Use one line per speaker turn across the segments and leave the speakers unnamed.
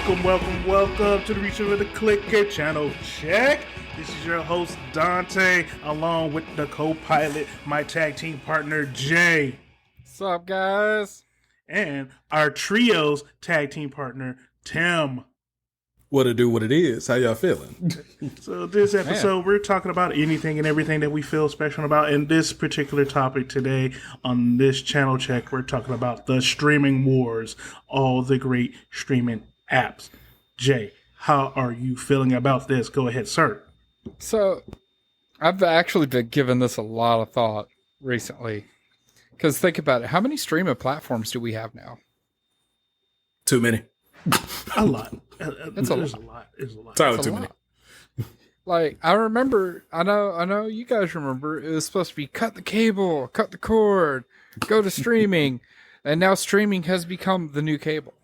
Welcome to the Reach Over the Clicker channel check. This is your host, Donte, along with the co-pilot, my tag team partner, Jay.
What's up, guys?
And our trio's tag team partner, Tim.
What it do, what it is. How y'all feeling?
So this episode, we're talking about anything and everything that we feel special about. In this particular topic today on this channel check, we're talking about the streaming wars, all the great streaming apps. Jay, how are you feeling about this? Go ahead, sir.
So, I've actually been giving this a lot of thought recently. Because think about it. How many streaming platforms do we have now?
Too many.
A lot.
It's a lot.
It's a lot.
It's too many.
Like, I remember, I know you guys remember, it was supposed to be cut the cable, cut the cord, go to streaming. And now streaming has become the new cable.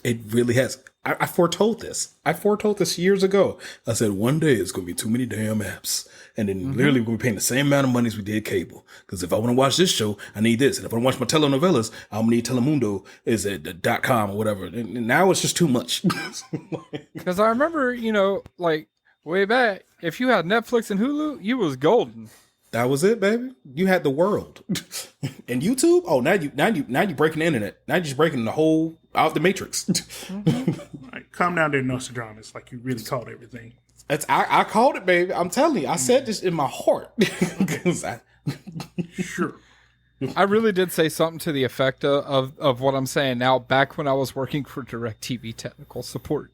It really has. I foretold this. I foretold this years ago. I said one day it's going to be too many damn apps. And then literally we're going to be paying the same amount of money as we did cable. Because if I want to watch this show, I need this. And if I want to watch my telenovelas, I'm going to need Telemundo is at .com or whatever. And now it's just too much.
Because I remember, like way back, if you had Netflix and Hulu, you was golden.
That was it, baby. You had the world. And YouTube? Oh, now you breaking the internet. Now you're just breaking the whole out the matrix.
Right, calm down there, Nostradamus. Like you really called everything.
I called it, baby. I'm telling you. I said this in my heart.
Sure.
I really did say something to the effect of what I'm saying now back when I was working for DirecTV technical support.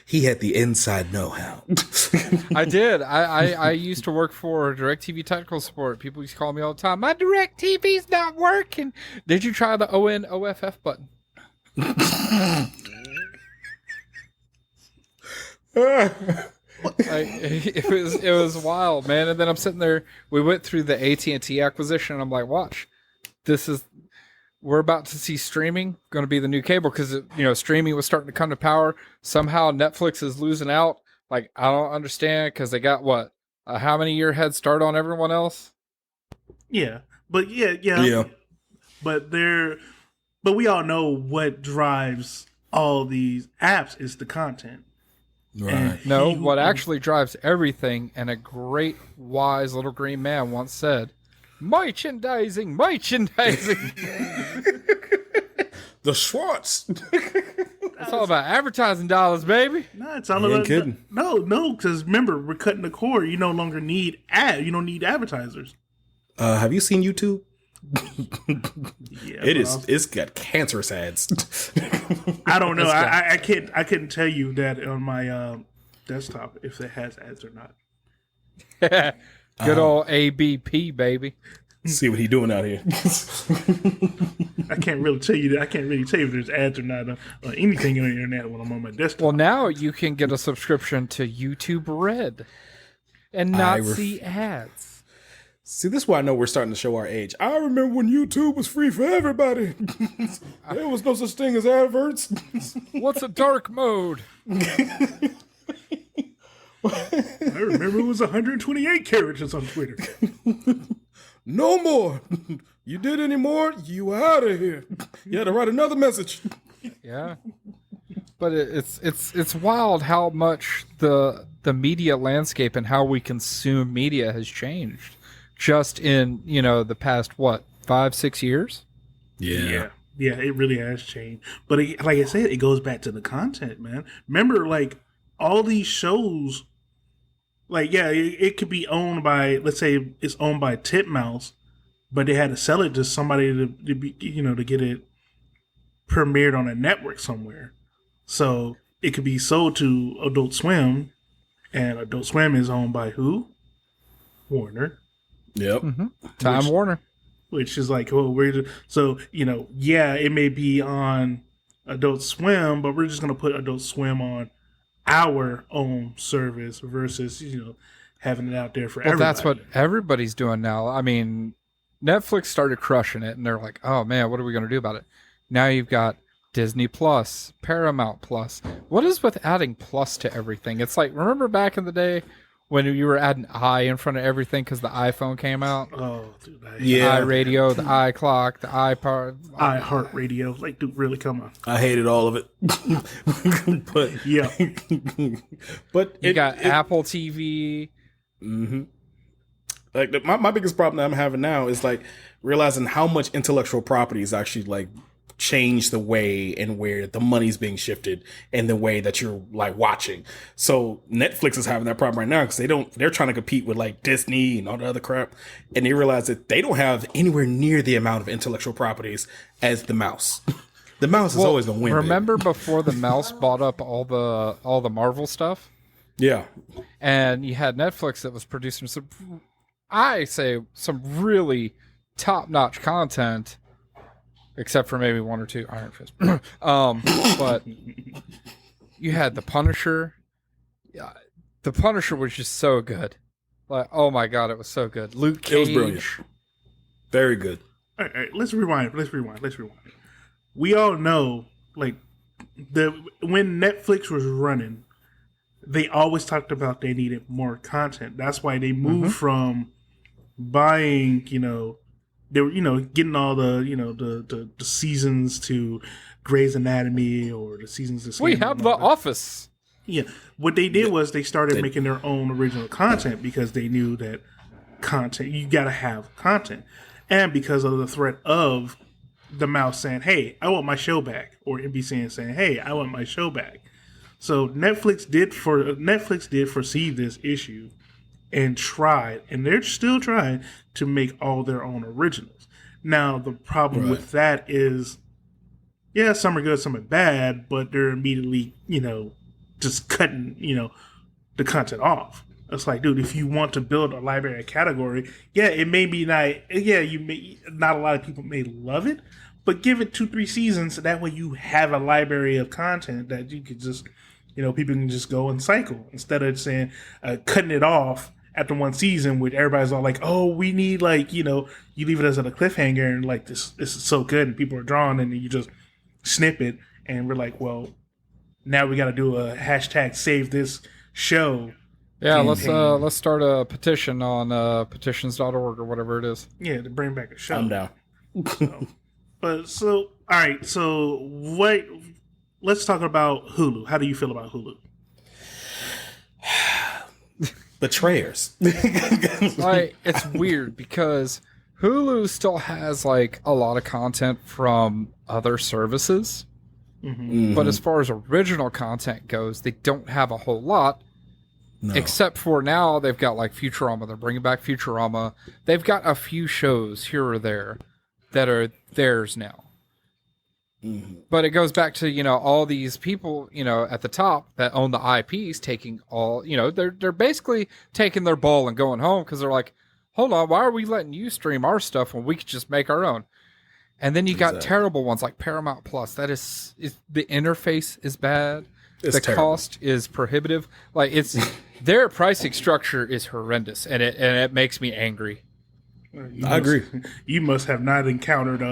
He had the inside know-how.
I did. I used to work for DirecTV technical support. People used to call me all the time, my DirecTV's not working. Did you try the ONOFF button? It was wild, man. And then I'm sitting there. We went through the AT&T acquisition. And I'm like, watch, we're about to see streaming going to be the new cable because streaming was starting to come to power. Somehow Netflix is losing out. Like I don't understand because they got what how many year head start on everyone else?
Yeah, but but we all know what drives all these apps is the content.
Right.
No, what actually drives everything, and a great, wise little green man once said, merchandising.
The Schwartz.
It's all about advertising dollars, baby.
No, it's all about kidding. No, because remember, we're cutting the cord. You no longer need You don't need advertisers.
Have you seen YouTube?
Yeah,
it's got cancerous ads.
I don't know. I couldn't tell you that on my desktop if it has ads or not.
Good old ABP, baby.
See what he doing out here.
I can't really tell you that. I can't really tell you if there's ads or not on anything on the internet when I'm on my desktop.
Well, now you can get a subscription to YouTube Red and not see ads.
See, this is why I know we're starting to show our age. I remember when YouTube was free for everybody. There was no such thing as adverts.
What's a dark mode?
I remember it was 128 characters on Twitter.
No more. You did any more? You out of here. You had to write another message.
Yeah. But it's wild how much the media landscape and how we consume media has changed. Just in, the past, 5-6 years?
Yeah.
Yeah, it really has changed. But like I said, it goes back to the content, man. Remember, like, all these shows, like, yeah, it could be owned by, let's say it's owned by Titmouse, but they had to sell it to somebody to be, to get it premiered on a network somewhere. So it could be sold to Adult Swim, and Adult Swim is owned by who? Warner.
Yep.
Mm-hmm. Time Warner.
Which is like, it may be on Adult Swim, but we're just going to put Adult Swim on our own service versus, having it out there for everybody.
That's what everybody's doing now. I mean, Netflix started crushing it, and they're like, oh, man, what are we going to do about it? Now you've got Disney Plus, Paramount Plus. What is with adding plus to everything? It's like, remember back in the day when you were adding I in front of everything because the iPhone came out.
Oh, dude,
Yeah.
The iRadio, the iClock, the iPod.
iHeartRadio. Like, dude, really, come on.
I hated all of it. But
Yeah.
but
You got Apple TV.
like my biggest problem that I'm having now is like realizing how much intellectual property is actually like change the way and where the money's being shifted and the way that you're like watching. So Netflix is having that problem right now because they're trying to compete with like Disney and all the other crap, and they realize that they don't have anywhere near the amount of intellectual properties as the mouse. The mouse is always gonna win.
Remember before the mouse bought up all the Marvel stuff?
Yeah.
And you had Netflix that was producing some really top-notch content, except for maybe one or two Iron Fist. But you had The Punisher. Yeah, The Punisher was just so good. Like, oh my god, it was so good. Luke Cage.
It was brilliant. Very good.
All right, let's rewind. We all know, like, when Netflix was running, they always talked about they needed more content. That's why they moved from buying, they were, getting all the, the seasons to Grey's Anatomy or the seasons to
We have The Office.
Yeah. What they did was they started making their own original content because they knew that content, you got to have content. And because of the threat of the mouse saying, hey, I want my show back, or NBC saying, hey, I want my show back. So Netflix did foresee this issue and tried, and they're still trying to make all their own originals. Now, the problem with that is, yeah, some are good, some are bad, but they're immediately, just cutting, the content off. It's like, dude, if you want to build a library category, yeah, it may be not a lot of people may love it, but give it 2-3 seasons so that way you have a library of content that you could just, people can just go and cycle instead of saying, cutting it off after one season, which everybody's all like, oh, we need you leave it as a cliffhanger and like this is so good and people are drawn and then you just snip it and we're like, well, now we got to do a hashtag save this show.
Yeah, let's start a petition on petitions.org or whatever it is.
Yeah, to bring back a show.
I'm down.
All right. So let's talk about Hulu. How do you feel about Hulu?
Betrayers.
Like, it's weird because Hulu still has like a lot of content from other services. But as far as original content goes, they don't have a whole lot. No. Except for now, they've got like Futurama. They're bringing back Futurama. They've got a few shows here or there that are theirs now. But it goes back to, all these people, at the top that own the IPs taking all, they're basically taking their ball and going home because they're like, hold on, why are we letting you stream our stuff when we could just make our own? And then you got terrible ones like Paramount Plus. That is the interface is bad. The cost is prohibitive. Like their pricing structure is horrendous, and it makes me angry.
I agree.
You must have not encountered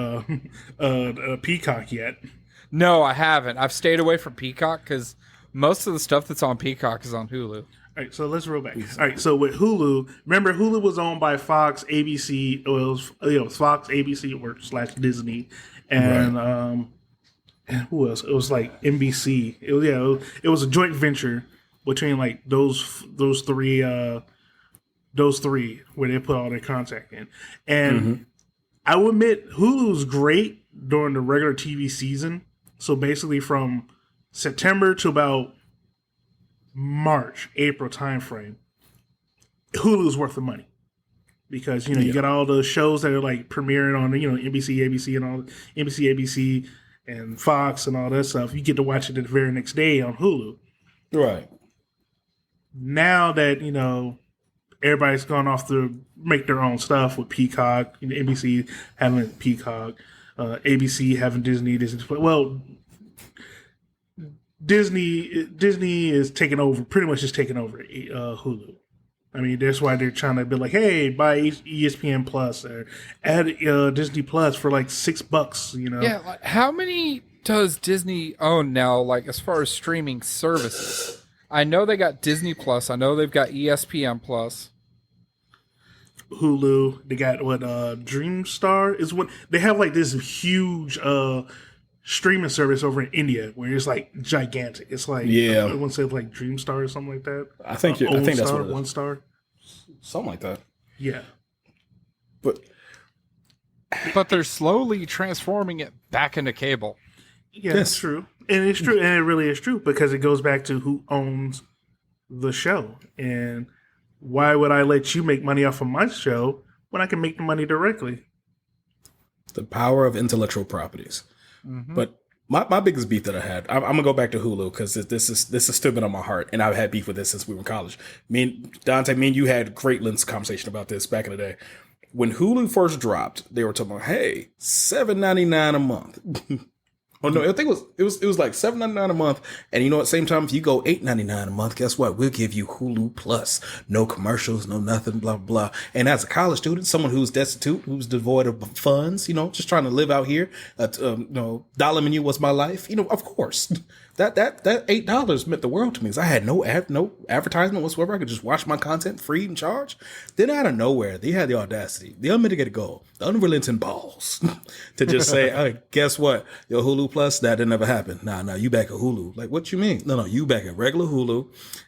a Peacock yet.
No, I haven't. I've stayed away from Peacock because most of the stuff that's on Peacock is on Hulu.
All right, so let's roll back. All right, so with Hulu, remember Hulu was owned by Fox, ABC. It was Fox, ABC, or / Disney, and and who else? It was like NBC. It was a joint venture between like those three where they put all their content in. And I will admit Hulu's great during the regular TV season. So basically from September to about March, April timeframe, Hulu's worth the money. Because, you got all the shows that are like premiering on, NBC, ABC, and all NBC, ABC, and Fox and all that stuff. You get to watch it the very next day on Hulu.
Right.
Now that, everybody's gone off to make their own stuff with Peacock, NBC having Peacock, ABC having Disney. Well, Disney is taking over, pretty much just taking over Hulu. I mean, that's why they're trying to be like, hey, buy ESPN Plus or add Disney Plus for like $6,
Yeah, like, how many does Disney own now, like as far as streaming services? I know they got Disney Plus. I know they've got ESPN Plus.
Hulu. They got what Dreamstar is what they have like this huge streaming service over in India where it's like gigantic. It's like
Yeah.
I want to say like Dreamstar or something like that.
I think I think that's
Star,
what it is.
One Star.
Something like that.
Yeah.
But
But they're slowly transforming it back into cable.
Yeah, that's true. And it's true. And it really is true because it goes back to who owns the show. And why would I let you make money off of my show when I can make the money directly?
the power of intellectual properties. But my biggest beef that I had, I'm gonna go back to Hulu because this has still been on my heart, and I've had beef with this since we were in college. Dante, me and you had great lengths conversation about this back in the day. When Hulu first dropped, they were talking about, hey, $7.99 a month. Oh no, I think it was like $7.99 a month, and you know at the same time if you go $8.99 a month, guess what? We'll give you Hulu Plus, no commercials, no nothing, blah blah. And as a college student, someone who's destitute, who's devoid of funds, just trying to live out here, dollar menu was my life. Of course, that $8 meant the world to me because I had no advertisement whatsoever. I could just watch my content free and charge. Then out of nowhere, they had the audacity, the unmitigated goal, the unrelenting balls to just say, hey, guess what? Your Hulu Plus, that didn't ever happen. Nah, you back at Hulu. Like, what you mean? No, you back at regular Hulu.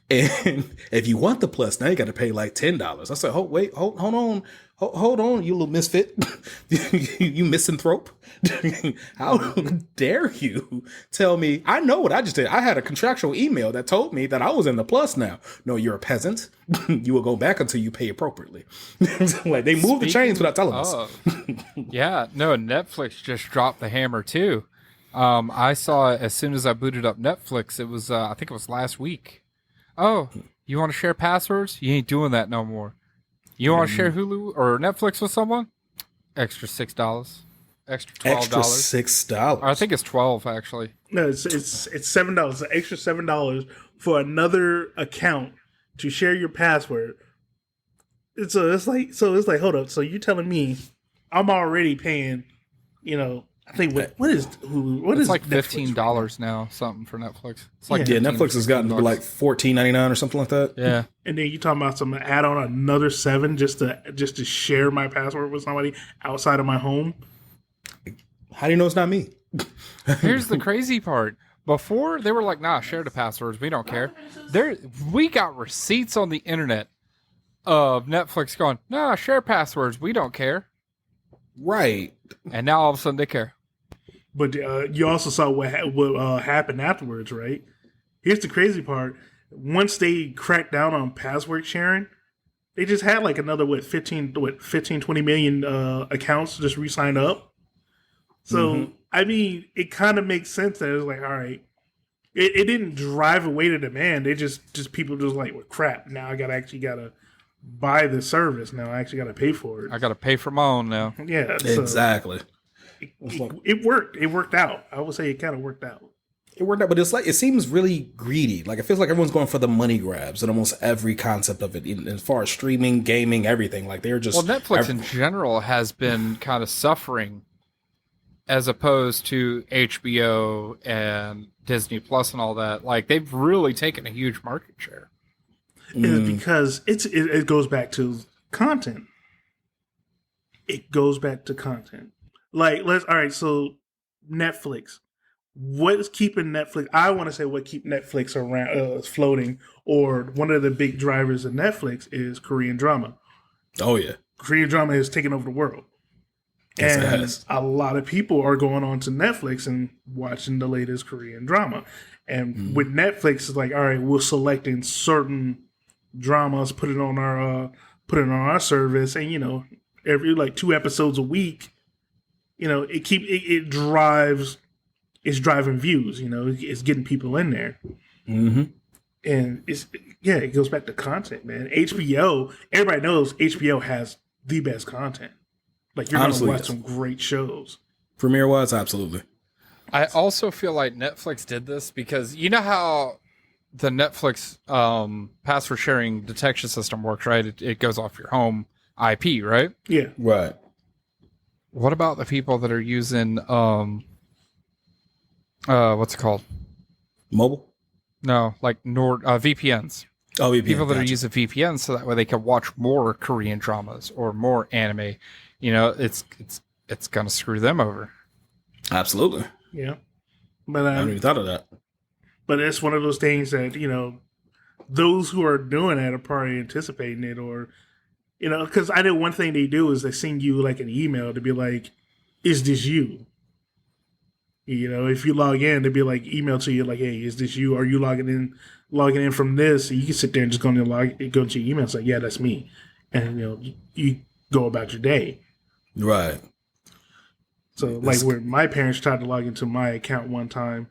And if you want the Plus, now you got to pay like $10. I said, hold on, you little misfit. you misanthrope. How dare you tell me? I know what I just did. I had a contractual email that told me that I was in the Plus now. No, you're a peasant. You will go back until you pay appropriately. Like they moved the chains without telling us.
Yeah, no, Netflix just dropped the hammer too. I saw it as soon as I booted up Netflix. It was, I think it was last week. Oh, you want to share passwords? You ain't doing that no more. You want to share Hulu or Netflix with someone? Extra $6. Extra $12.
Extra $6.
I think it's 12 actually.
No, it's $7. An extra $7 for another account to share your password. It's like hold up. So you're telling me I'm already paying, I think what is Hulu? What
It's
is
like
Netflix
$15 now, something for Netflix. It's like
Yeah, Netflix has gotten to be like $14.99 or something like that.
yeah.
And then you talking about some add on another $7 just to share my password with somebody outside of my home.
How do you know it's not me?
Here's the crazy part. Before they were like, nah, share the passwords. We don't care. We got receipts on the internet of Netflix going, nah, share passwords. We don't care.
Right.
And now all of a sudden they care.
But you also saw what happened afterwards, right? Here's the crazy part. Once they cracked down on password sharing, they just had like another 20 million accounts just re-signed up. So, I mean, it kind of makes sense that it's like, all right, it didn't drive away the demand. They just people just like, well, crap, now I gotta buy the service. Now I actually got to pay for it.
I got to pay for my own now.
Yeah. So
Exactly.
it worked. It worked out. I would say it kind of worked out.
It worked out, but it's like it seems really greedy. Like it feels like everyone's going for the money grabs in almost every concept of it, even as far as streaming, gaming, everything. Like they're just
Well, Netflix in general has been kind of suffering as opposed to HBO and Disney Plus and all that. Like they've really taken a huge market share.
Is because it goes back to content. It goes back to content. Like so Netflix. What is keeping Netflix? I want to say what keep Netflix around floating, or one of the big drivers of Netflix is Korean drama.
Oh yeah,
Korean drama has taken over the world,
Yes, it
and
has.
a lot of people are going on to Netflix and watching the latest Korean drama. And with Netflix, it's like, all right, we're selecting certain dramas, put it on our service, and every like 2 episodes a week, it drives. It's driving views, it's getting people in there. And it goes back to content, man. HBO, everybody knows HBO has the best content. Like you're
Honestly,
going to watch
yes.
some great shows.
Premiere wise, absolutely.
I also feel like Netflix did this because you know how the Netflix password sharing detection system works, right? It goes off your home IP, right?
Yeah.
Right.
What about the people that are using what's it called?
Mobile.
No, like VPNs.
Oh, VPN,
People that are
gotcha.
using VPNs so that way they can watch more Korean dramas or more anime. You know, it's gonna screw them over.
Absolutely.
Yeah, but
I haven't even thought of that.
but it's one of those things that those who are doing that are probably anticipating it, or because I know one thing they do is they send you like an email to be like, "Is this you?" If you log in, they'd be like email to you like, "Hey, is this you? Are you logging in from this?" And you can sit there and just go into your email. It's like, "Yeah, that's me," and you go about your day.
Right.
So like where my parents tried to log into my account one time,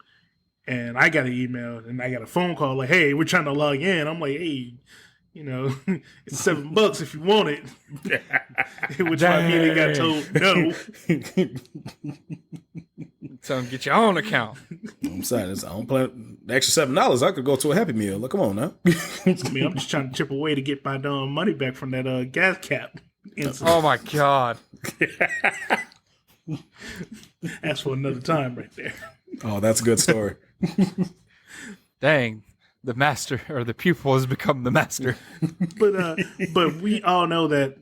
and I got an email and I got a phone call like, "Hey, we're trying to log in." I'm like, "Hey, it's $7 if you want it," which I immediately got told no.
So get your own account.
I'm saying I don't plan the extra $7. I could go to a Happy Meal. Look, come on now.
I mean, I'm just trying to chip away to get my money back from that gas cap incident.
Oh my god.
That's for another time right there.
Oh, that's a good story.
Dang. The master or the pupil has become the master.
But we all know that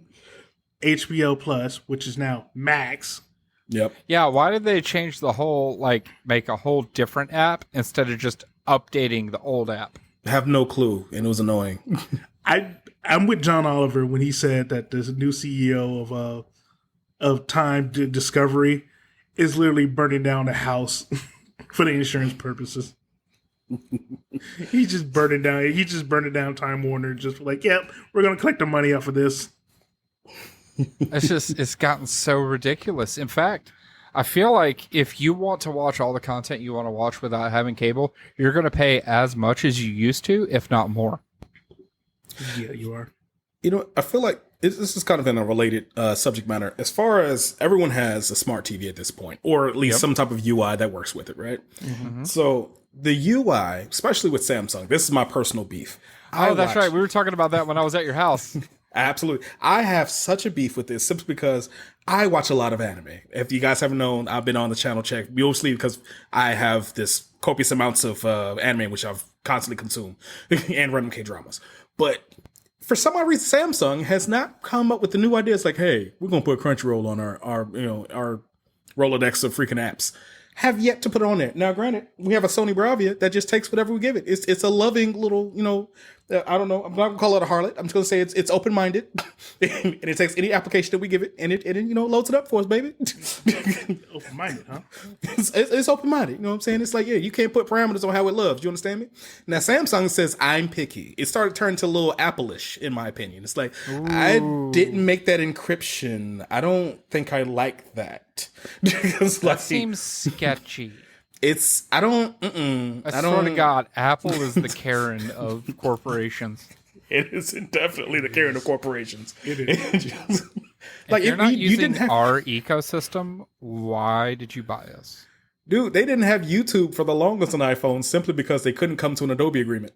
HBO Plus, which is now Max.
Yep.
Yeah, why did they change the whole, make a whole different app instead of just updating the old app?
Have no clue, and it was annoying.
I'm with John Oliver when he said that the new CEO of Time Discovery is literally burning down the house for the insurance purposes. He's just burning down Time Warner, just like, yep, we're gonna collect the money off of this.
It's gotten so ridiculous. In fact, I feel like if you want to watch all the content you want to watch without having cable, you're going to pay as much as you used to, if not more.
Yeah, you are.
I feel like this is kind of in a related subject matter. As far as everyone has a smart TV at this point, or at least some type of UI that works with it, right? Mm-hmm. So the UI, especially with Samsung, this is my personal beef.
That's right. We were talking about that when I was at your house.
Absolutely. I have such a beef with this simply because I watch a lot of anime. If you guys haven't known, I've been on the channel check, mostly because I have this copious amounts of anime, which I've constantly consumed, and random K-dramas. But for some odd reason, Samsung has not come up with the new ideas like, hey, we're going to put Crunchyroll on our Rolodex of freaking apps. Have yet to put it on there. Now, granted, we have a Sony Bravia that just takes whatever we give it. It's a loving little, I don't know. I'm not gonna call it a harlot. I'm just gonna say it's open minded, and it takes any application that we give it, and it loads it up for us, baby.
Open minded, huh?
It's open minded. You know what I'm saying? It's like, yeah, you can't put parameters on how it loves. You understand me? Now, Samsung says I'm picky. It started turning to a little Apple-ish, in my opinion. It's like, ooh, I didn't make that encryption. I don't think I like that.
That seems sketchy.
I swear
to God, Apple is the Karen of corporations.
It is definitely the Karen of corporations.
It is.
Like, if you're not using our ecosystem, why did you buy us?
Dude, they didn't have YouTube for the longest on iPhone simply because they couldn't come to an Adobe agreement.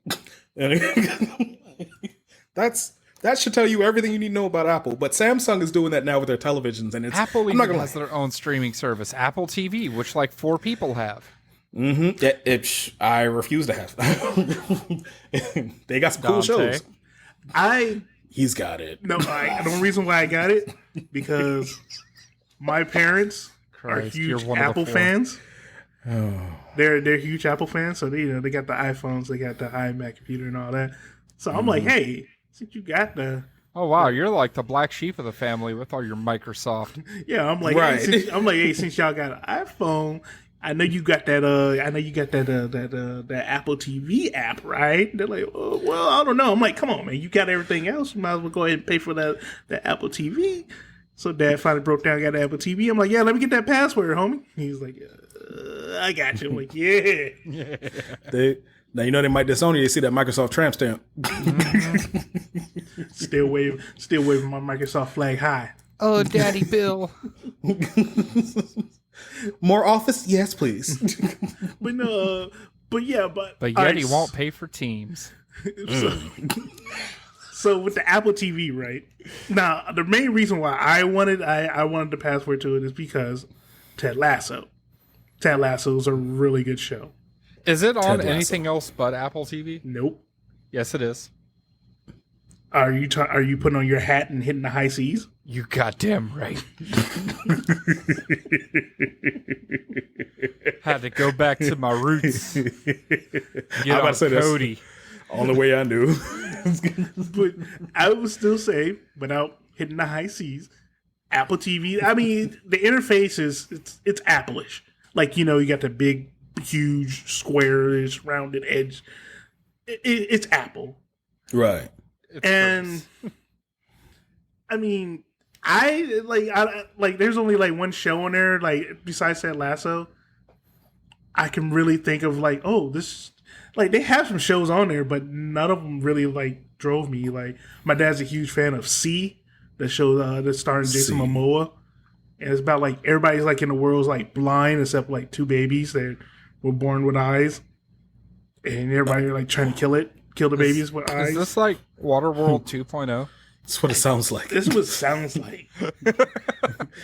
That should tell you everything you need to know about Apple. But Samsung is doing that now with their televisions, and
Apple even has their own streaming service, Apple TV, which 4 people have.
Mm-hmm. I refuse to have. They got some cool shows. He's got it.
No, the reason why I got it because my parents are huge Apple fans.
Oh.
They're huge Apple fans, so they got the iPhones, they got the iMac computer, and all that. So I'm like, hey, since you got the
you're like the black sheep of the family with all your Microsoft.
Yeah, I'm like,
right.
Hey, since y'all got an iPhone, I know you got that. That Apple TV app, right? They're like, oh, well, I don't know. I'm like, come on, man, you got everything else. You might as well go ahead and pay for that Apple TV. So Dad finally broke down, got the Apple TV. I'm like, yeah, let me get that password, homie. He's like, I got you. I'm like, yeah.
Now they might disown you. They see that Microsoft tramp stamp.
Still waving my Microsoft flag high.
Oh, Daddy Bill.
More Office? Yes, please.
But
yet he won't pay for Teams.
So with the Apple TV, right? Now, the main reason why I wanted the password to it is because Ted Lasso. Ted Lasso is a really good show.
Is it on
Ted Lasso.
anything else but Apple TV?
Nope.
Yes, it is.
Are you putting on your hat and hitting the high seas?
You goddamn right. Had to go back to my roots. Get
I'm about
on
to say this.
Cody.
Only way I knew.
But I would still say, without hitting the high seas, Apple TV. I mean, the interface is it's Apple-ish. Like, you know, you got the big, huge, squarish, rounded edge. It's Apple.
Right.
And I mean, I like there's only like one show on there, like besides Ted Lasso, I can really think of like, oh, this, like, they have some shows on there, but none of them really like drove me. Like, my dad's a huge fan of C, the show that's starring Jason
C.
Momoa, and it's about like everybody's like in the world's like blind except like two babies that were born with eyes, and everybody like trying to kill the babies with eyes.
Is this like Waterworld 2.0?
That's what it sounds like.
This is what it sounds like.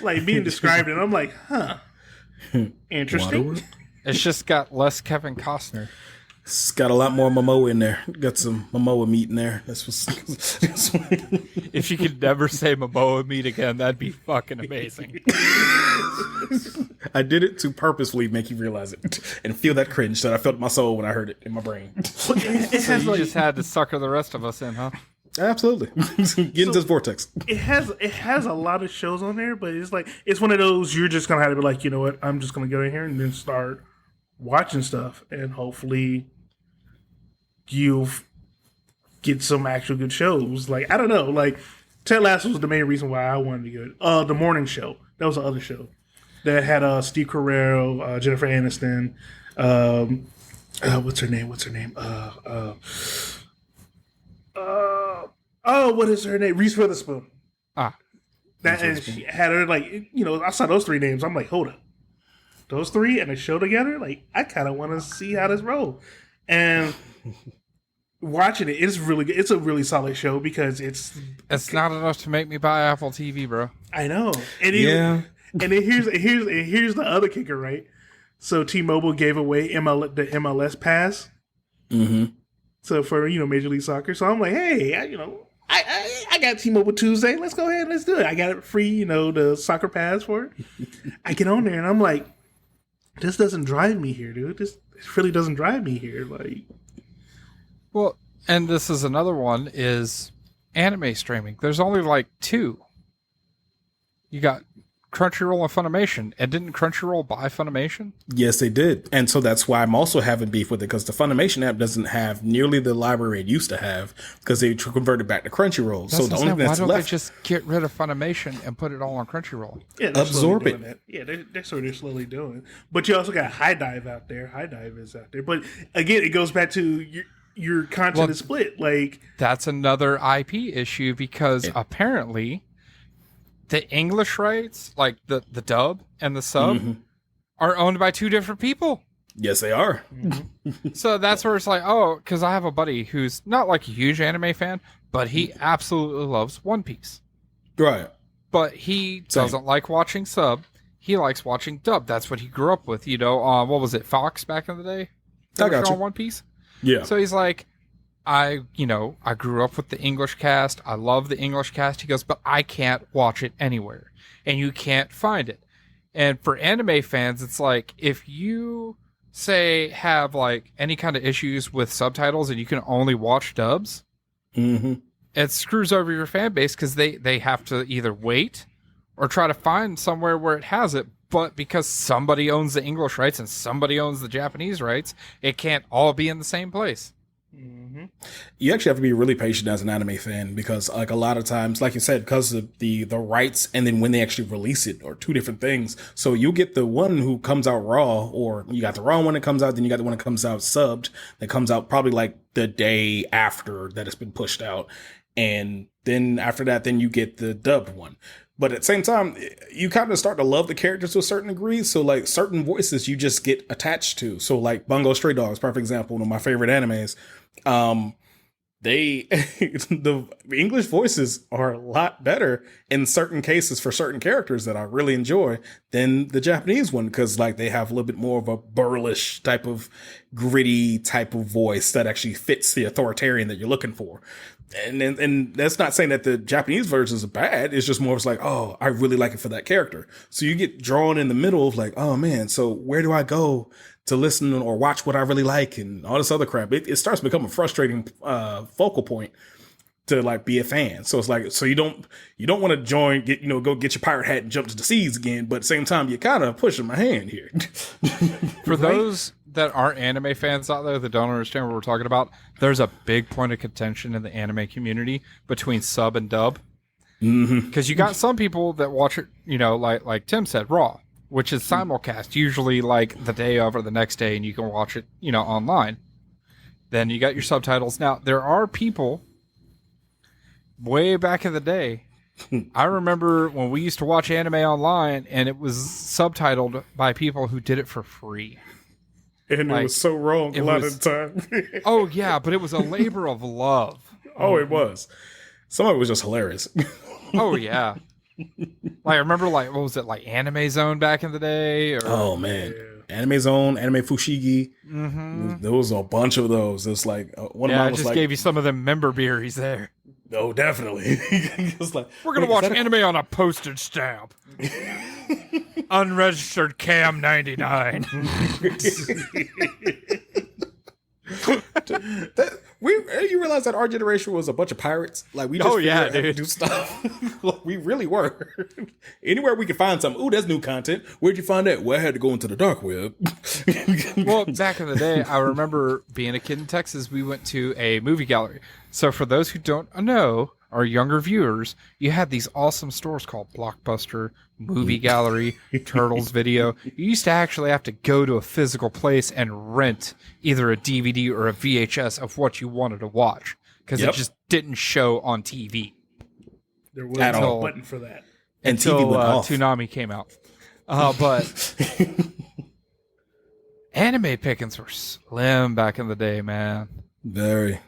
Like being described, and I'm like, huh. Interesting.
Waterworld?
It's just got less Kevin Costner.
It's got a lot more Momoa in there. Got some Momoa meat in there. That's what's.
If you could never say Momoa meat again, that'd be fucking amazing.
I did it to purposefully make you realize it and feel that cringe that I felt in my soul when I heard it in my brain.
It
So
has
you
like,
just had to sucker the rest of us in, huh?
Absolutely. Get into this vortex.
it has a lot of shows on there, but it's like it's one of those you're just gonna have to be like, you know what, I'm just gonna go in here and then start watching stuff, and hopefully you get some actual good shows. Like, I don't know, like Ted Lasso was the main reason why I wanted to get it. The morning show, that was the other show that had Steve Carell, Jennifer Aniston, what's her name? What is her name? Reese Witherspoon.
Ah,
That, and she had her like, you know, I saw those three names. I'm like, hold up, those three and a show together. Like, I kind of want to see how this roll. And watching it, it's really good. It's a really solid show because it's
not enough to make me buy Apple TV, bro.
I know, and
Yeah.
and then here's the other kicker, right? So T-Mobile gave away the MLS pass.
Mm-hmm.
So for, you know, Major League Soccer. So I'm like, hey, I got T-Mobile Tuesday. Let's go ahead and let's do it. I got it free, you know, the soccer pass for it. I get on there and I'm like, this doesn't drive me here, dude. This really doesn't drive me here. Like,
Well, and this is another one, is anime streaming. There's only like two. You got Crunchyroll and Funimation. And didn't Crunchyroll buy Funimation?
Yes, they did. And so that's why I'm also having beef with it, because the Funimation app doesn't have nearly the library it used to have because they converted back to Crunchyroll. So the only thing
why
that's
don't they
left.
just get rid of Funimation and put it all on Crunchyroll?
yeah, they're
Absorb
slowly
it.
doing that. Yeah, that's what they're slowly doing. But you also got High Dive out there. High Dive is out there. But again, it goes back to your content is split. Like,
That's another IP issue because apparently the English rights, like the dub and the sub, are owned by two different people.
Yes, they are.
So that's where it's like, oh, because I have a buddy who's not like a huge anime fan, but he absolutely loves One Piece.
Right.
But he
Same.
doesn't like watching sub. He likes watching dub. That's what he grew up with. You know, what was it, Fox back in the day?
I got you.
On One Piece.
Yeah.
So he's like, I grew up with the English cast. I love the English cast. He goes, but I can't watch it anywhere. And you can't find it. And for anime fans, it's like, if you say have like any kind of issues with subtitles and you can only watch dubs, it screws over your fan base because they have to either wait or try to find somewhere where it has it. But because somebody owns the English rights and somebody owns the Japanese rights, it can't all be in the same place.
You actually have to be really patient as an anime fan because, like, a lot of times, like you said, because of the rights and then when they actually release it are two different things. So you get the one who comes out raw, or you got the raw one that comes out, then you got the one that comes out subbed that comes out probably like the day after that it's been pushed out. And then after that, then you get the dubbed one. But at the same time, you kind of start to love the characters to a certain degree. So, like, certain voices you just get attached to. So, like, Bungo Stray Dogs, perfect example, one of my favorite animes. they the English voices are a lot better in certain cases for certain characters that I really enjoy than the Japanese one, because like they have a little bit more of a burlish type of gritty type of voice that actually fits the authoritarian that you're looking for. And that's not saying that the Japanese versions are bad. It's just more of like, oh, I really like it for that character. So you get drawn in the middle of like, oh man, so where do I go to listen or watch what I really like and all this other crap? It starts to become a frustrating focal point to like be a fan. So it's like, so you don't want to join, go get your pirate hat and jump to the seas again. But at the same time, you're kind of pushing my hand here.
For those that aren't anime fans out there that don't understand what we're talking about, there's a big point of contention in the anime community between sub and dub. Because you got some people that watch it, like Tim said, raw, which is simulcast, usually like the day of or the next day, and you can watch it, online. Then you got your subtitles. Now, there are people way back in the day. I remember when we used to watch anime online, and it was subtitled by people who did it for free.
And it was so wrong a lot of the time.
Oh, yeah, but it was a labor of love.
Oh, it was. Some of it was just hilarious.
Oh, yeah. Like, I remember, what was it, like Anime Zone back in the day? Or...
Oh, man. Yeah. Anime Zone, Anime Fushigi. Mm-hmm. There was a bunch of those. It's like, one of mine was
I just gave you some of them member beeries there.
Oh, definitely.
We're going to watch anime on a postage stamp. Unregistered Cam 99.
You realize that our generation was a bunch of pirates? Like, we just do stuff. Like, we really were. Anywhere we could find something. Ooh, that's new content. Where'd you find that? Well, I had to go into the dark web.
Well, back in the day, I remember being a kid in Texas, we went to a movie gallery. So for those who don't know, our younger viewers, you had these awesome stores called Blockbuster, Movie Gallery, Turtles Video. You used to actually have to go to a physical place and rent either a DVD or a VHS of what you wanted to watch, because it just didn't show on TV.
There wasn't a button for that.
Until
TV went off.
Toonami came out. But anime pickings were slim back in the day, man.
Very.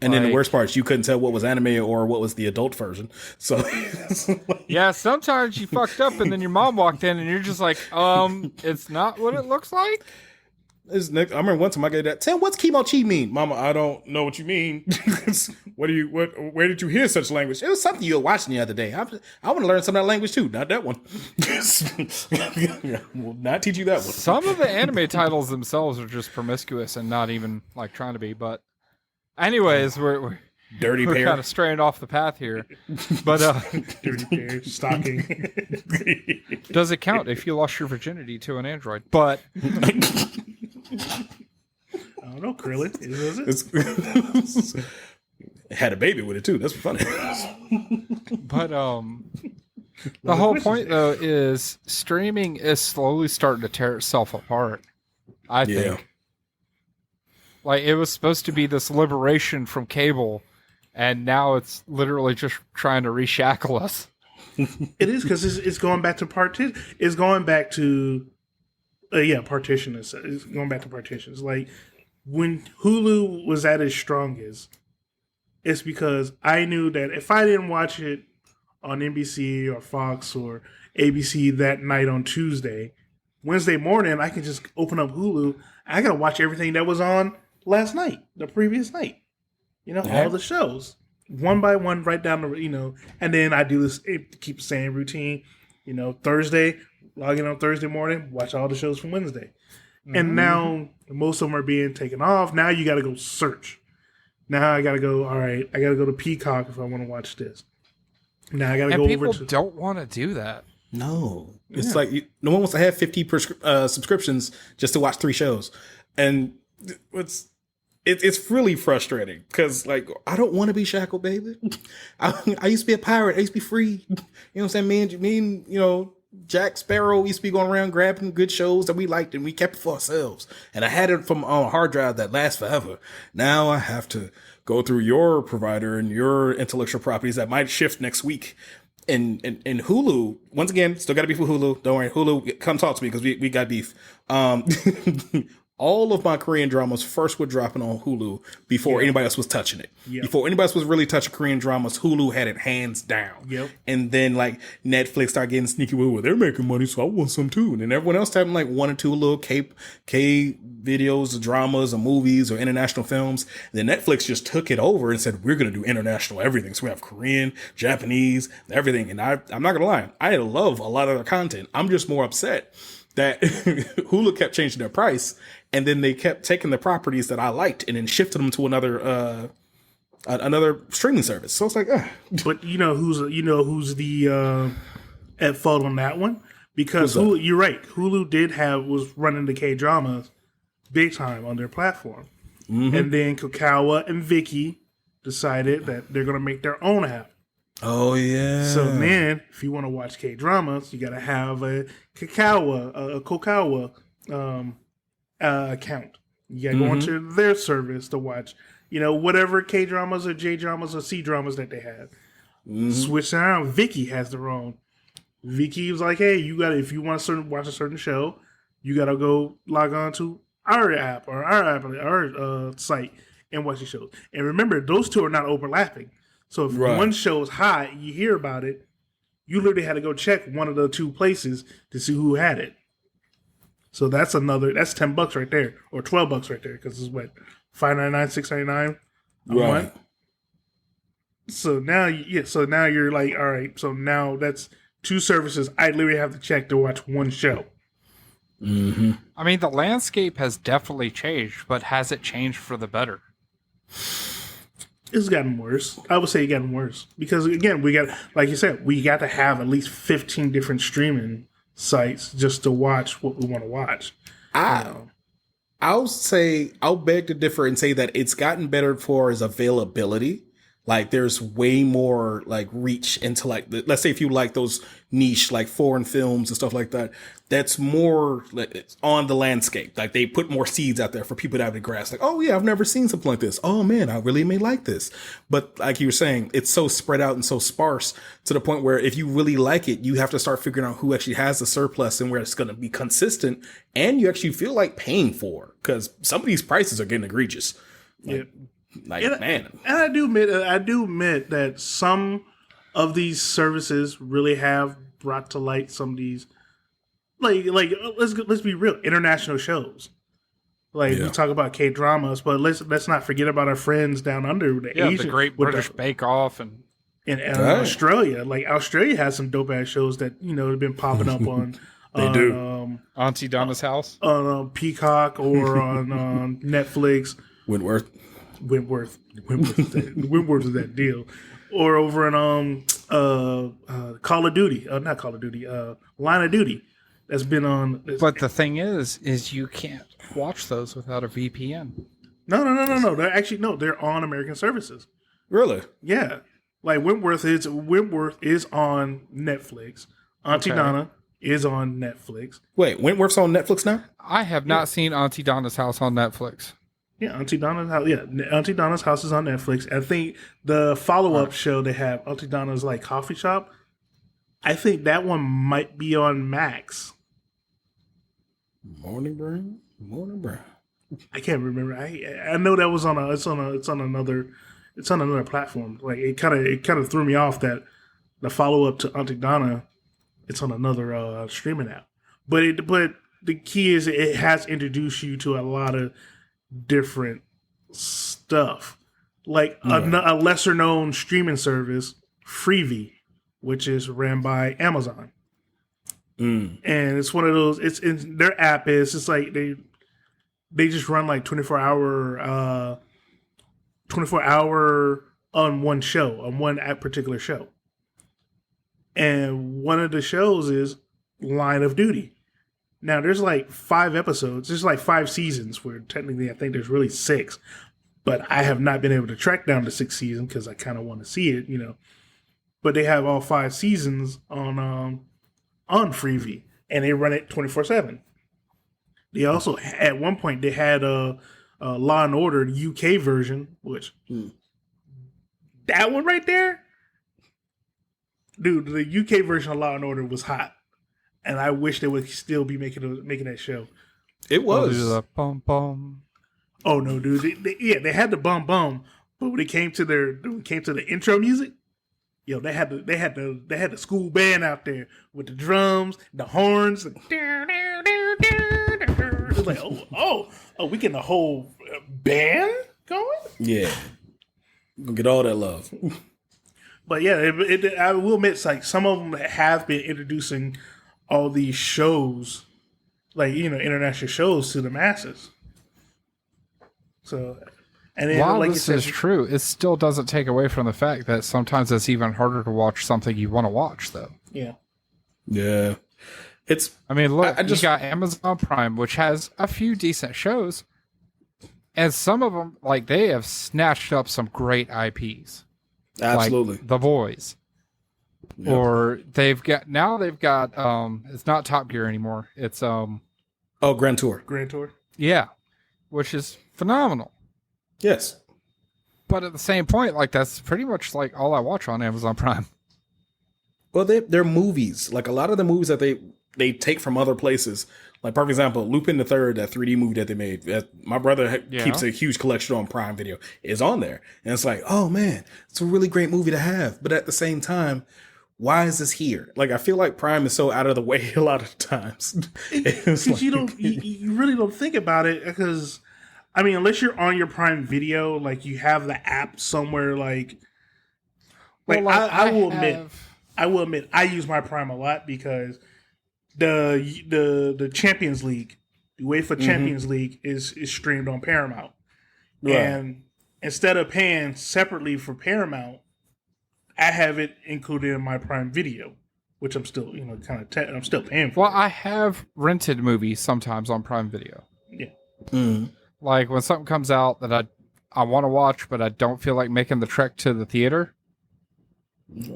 And then the worst part is you couldn't tell what was anime or what was the adult version. So
yeah, sometimes you fucked up and then your mom walked in and you're just like, it's not what it looks like.
I remember one time I gave that, Tim, what's kimochi mean? Mama, I don't know what you mean. Where did you hear such language? It was something you were watching the other day. I want to learn some of that language too. Not that one. Will not teach you that one.
Some of the anime titles themselves are just promiscuous and not even like trying to be, but anyways, we're
Dirty Pair.
Kind of straying off the path here. But
Dirty Pair, stalking.
Does it count if you lost your virginity to an android? But
I don't know, Krillin. Is it?
Had a baby with it too. That's funny.
But the whole point though is streaming is slowly starting to tear itself apart. I think. Like, it was supposed to be this liberation from cable, and now it's literally just trying to reshackle us.
It is, because it's going back to partition. It's going back to partition. It's going back to partitions. Like, when Hulu was at its strongest, it's because I knew that if I didn't watch it on NBC or Fox or ABC that night on Tuesday, Wednesday morning, I can just open up Hulu. I got to watch everything that was on last night, the previous night. All the shows. One by one, right down the, and then I do this, keep the same routine. Thursday, log in on Thursday morning, watch all the shows from Wednesday. Mm-hmm. And now most of them are being taken off. Now you got to go search. Now I got to go, all right, I got to go to Peacock if I want to watch this. Now I got to go over to...
people don't want to do that.
No. It's like, no one wants to have 50 subscriptions just to watch 3 shows. And it's really frustrating because, like, I don't want to be shackled, baby. I used to be a pirate. I used to be free. You know what I'm saying? Me and Jack Sparrow used to be going around grabbing good shows that we liked and we kept it for ourselves. And I had it from on a hard drive that lasts forever. Now I have to go through your provider and your intellectual properties that might shift next week. And Hulu, once again, still got to be for Hulu. Don't worry, Hulu, come talk to me because we got beef. all of my Korean dramas first were dropping on Hulu before anybody else was touching it.
Yep.
Before anybody else was really touching Korean dramas, Hulu had it hands down.
Yep.
And then like Netflix started getting sneaky with, well, they're making money, so I want some too. And then everyone else having like one or two little K videos, or dramas, or movies, or international films. And then Netflix just took it over and said, we're going to do international everything. So we have Korean, Japanese, everything. And I'm not going to lie, I love a lot of their content. I'm just more upset that Hulu kept changing their price, and then they kept taking the properties that I liked and then shifted them to another streaming service. So it's like,
but you know who's the at fault on that one? Because Hulu, you're right. Hulu was running the K dramas big time on their platform, and then Kakawa and Viki decided that they're going to make their own app.
oh yeah.
So then, if you want to watch K dramas, you got to have a Kokawa account. You got to go onto their service to watch, whatever K dramas or J dramas or C dramas that they have. Switch around. Viki has their own. Viki was like, hey, if you want to watch a certain show, you got to go log on to our app or our site and watch the shows. And remember, those two are not overlapping. So if one show's hot, you hear about it, you literally had to go check one of the two places to see who had it. So that's $10 right there, or $12 right there, because it's what, $5.99, $6.99 a month. So now you're like, all right, so now that's two services I literally have to check to watch one show.
I mean, the landscape has definitely changed, but has it changed for the better?
It's gotten worse. I would say it's gotten worse. Because, again, like you said, we got to have at least 15 different streaming sites just to watch what we want to watch.
I'll beg to differ and say that it's gotten better for its availability. Like there's way more like reach into like, let's say if you like those niche, like foreign films and stuff like that, that's more it's on the landscape. Like they put more seeds out there for people to have to grasp. Like, oh yeah, I've never seen something like this. Oh man, I really may like this. But like you were saying, it's so spread out and so sparse to the point where if you really like it, you have to start figuring out who actually has the surplus and where it's going to be consistent and you actually feel like paying for, because some of these prices are getting egregious. Like, man.
And I do admit that some of these services really have brought to light some of these, like let's be real, international shows. Like we talk about K dramas, but let's not forget about our friends down under the Asian,
the Great British Bake Off and
Australia. Like Australia has some dope ass shows that have been popping up on.
They do.
Auntie Donna's House
on Peacock or on Netflix.
Wentworth
is that deal, or over in Call of Duty, not Call of Duty, Line of Duty, that's been on.
But the thing is you can't watch those without a VPN.
No. They're on American services.
Really?
Yeah, like Wentworth is on Netflix. Auntie Donna is on Netflix.
Wait, Wentworth's on Netflix now?
I have not seen Auntie Donna's House on Netflix.
Yeah, Auntie Donna's House. Yeah, Auntie Donna's House is on Netflix. I think the follow-up show they have, Auntie Donna's like coffee shop, I think that one might be on Max.
Morning Brown.
I can't remember. I know that was it's on another platform. Like it kind of threw me off that the follow-up to Auntie Donna, it's on another streaming app. But the key is it has introduced you to a lot of different stuff, like a lesser known streaming service, Freevee, which is ran by Amazon, and it's one of those. It's in their app it's like they just run like 24 hour on one show, on one particular show, and one of the shows is Line of Duty. Now, there's like 5 episodes. There's like 5 seasons where technically I think there's really 6. But I have not been able to track down the 6th season because I kind of want to see it, But they have all 5 seasons on Freevee, and they run it 24/7. They also, at one point, they had a Law and Order UK version, which that one right there, dude, the UK version of Law and Order was hot. And I wish they would still be making that show.
It
We'll do
was.
the bum bum.
Oh no, dude! They had the bum bum, but when it came to the intro music, yo, they had the school band out there with the drums, the horns. It was like, oh, we getting the whole band going.
Yeah. Gonna get all that love.
But yeah, I will admit, it's like some of them have been introducing all these shows, like international shows, to the masses. So, and then,
While
like
this
you
is
said,
true, it still doesn't take away from the fact that sometimes it's even harder to watch something you want to watch, though.
yeah,
Yeah. It's
I mean, look,
I just-
you got Amazon Prime, which has a few decent shows, and some of them, like, they have snatched up some great IPs.
absolutely.
Like The Boys.
Yep.
Or they've got it's not Top Gear anymore. It's
Grand Tour.
Grand Tour.
yeah, which is phenomenal.
Yes.
But at the same point, like, that's pretty much like all I watch on Amazon Prime.
Well, they're movies. Like a lot of the movies that they take from other places. Like, for example, Lupin the Third, that 3D movie that they made. My brother keeps a huge collection on Prime Video. Is on there, and it's like, oh man, it's a really great movie to have. But at the same time, why is this here? Like, I feel like Prime is so out of the way a lot of times.
Because
Like,
you really don't think about it. Because I mean, unless you're on your Prime Video, like you have the app somewhere, like I will admit, I use my Prime a lot because the Champions League, the UEFA Champions League is streamed on Paramount,
Right.
and instead of paying separately for Paramount, I have it included in my Prime Video, which I'm still I'm still paying for.
Well, I have rented movies sometimes on Prime Video.
Yeah.
Mhm.
Like when something comes out that I want to watch, but I don't feel like making the trek to the theater,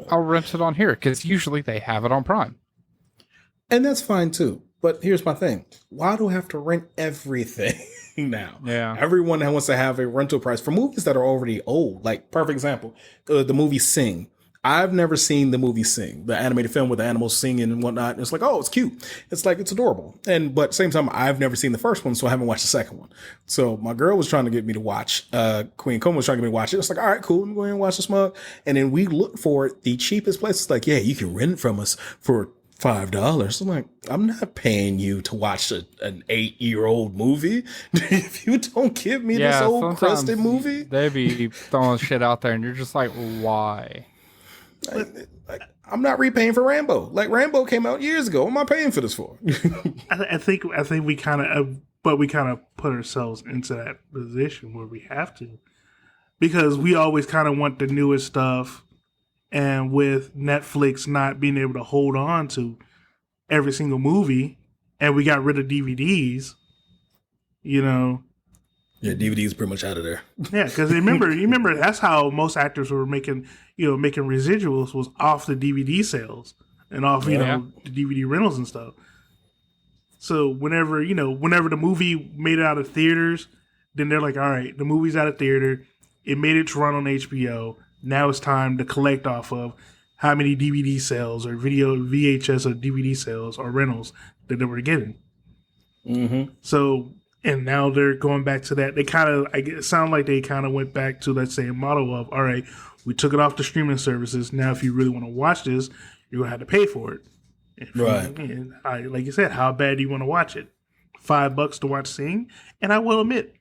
I'll rent it on here because usually they have it on Prime.
And that's fine too. But here's my thing. Why do I have to rent everything now?
Yeah.
Everyone that wants to have a rental price for movies that are already old. Like, perfect example, the movie Sing. I've never seen the movie Sing, the animated film with the animals singing and whatnot. And it's like, oh, it's cute. It's like, it's adorable. But at the same time, I've never seen the first one, so I haven't watched the second one. So my girl was trying to get me to watch, Queen Coma was trying to get me to watch it. It's like, all right, cool. I'm going to watch this mug. And then we looked for the cheapest place. It's like, yeah, you can rent it from us for $5. I'm like, I'm not paying you to watch an 8-year-old movie. If you don't give me this old
sometimes
crusted movie,
they be throwing shit out there, and you're just like, why?
like, I'm not repaying for Rambo. Like, Rambo came out years ago. What am I paying for this for?
I think we kind of, but we kind of put ourselves into that position where we have to, because we always kind of want the newest stuff, and with Netflix not being able to hold on to every single movie, and we got rid of DVDs,
Yeah, DVD is pretty much out of there.
Yeah, because you remember that's how most actors were making residuals, was off the DVD sales and off the DVD rentals and stuff. So whenever the movie made it out of theaters, then they're like, all right, the movie's out of theater, it made its run on HBO. Now it's time to collect off of how many DVD sales or VHS or DVD sales or rentals that they were getting.
Mm-hmm.
So. And now they're going back to that. They it sound like they kind of went back to that same model of, all right, we took it off the streaming services. Now, if you really want to watch this, you're going to have to pay for it.
Right.
Like you said, how bad do you want to watch it? $5 to watch Sing? And I will admit,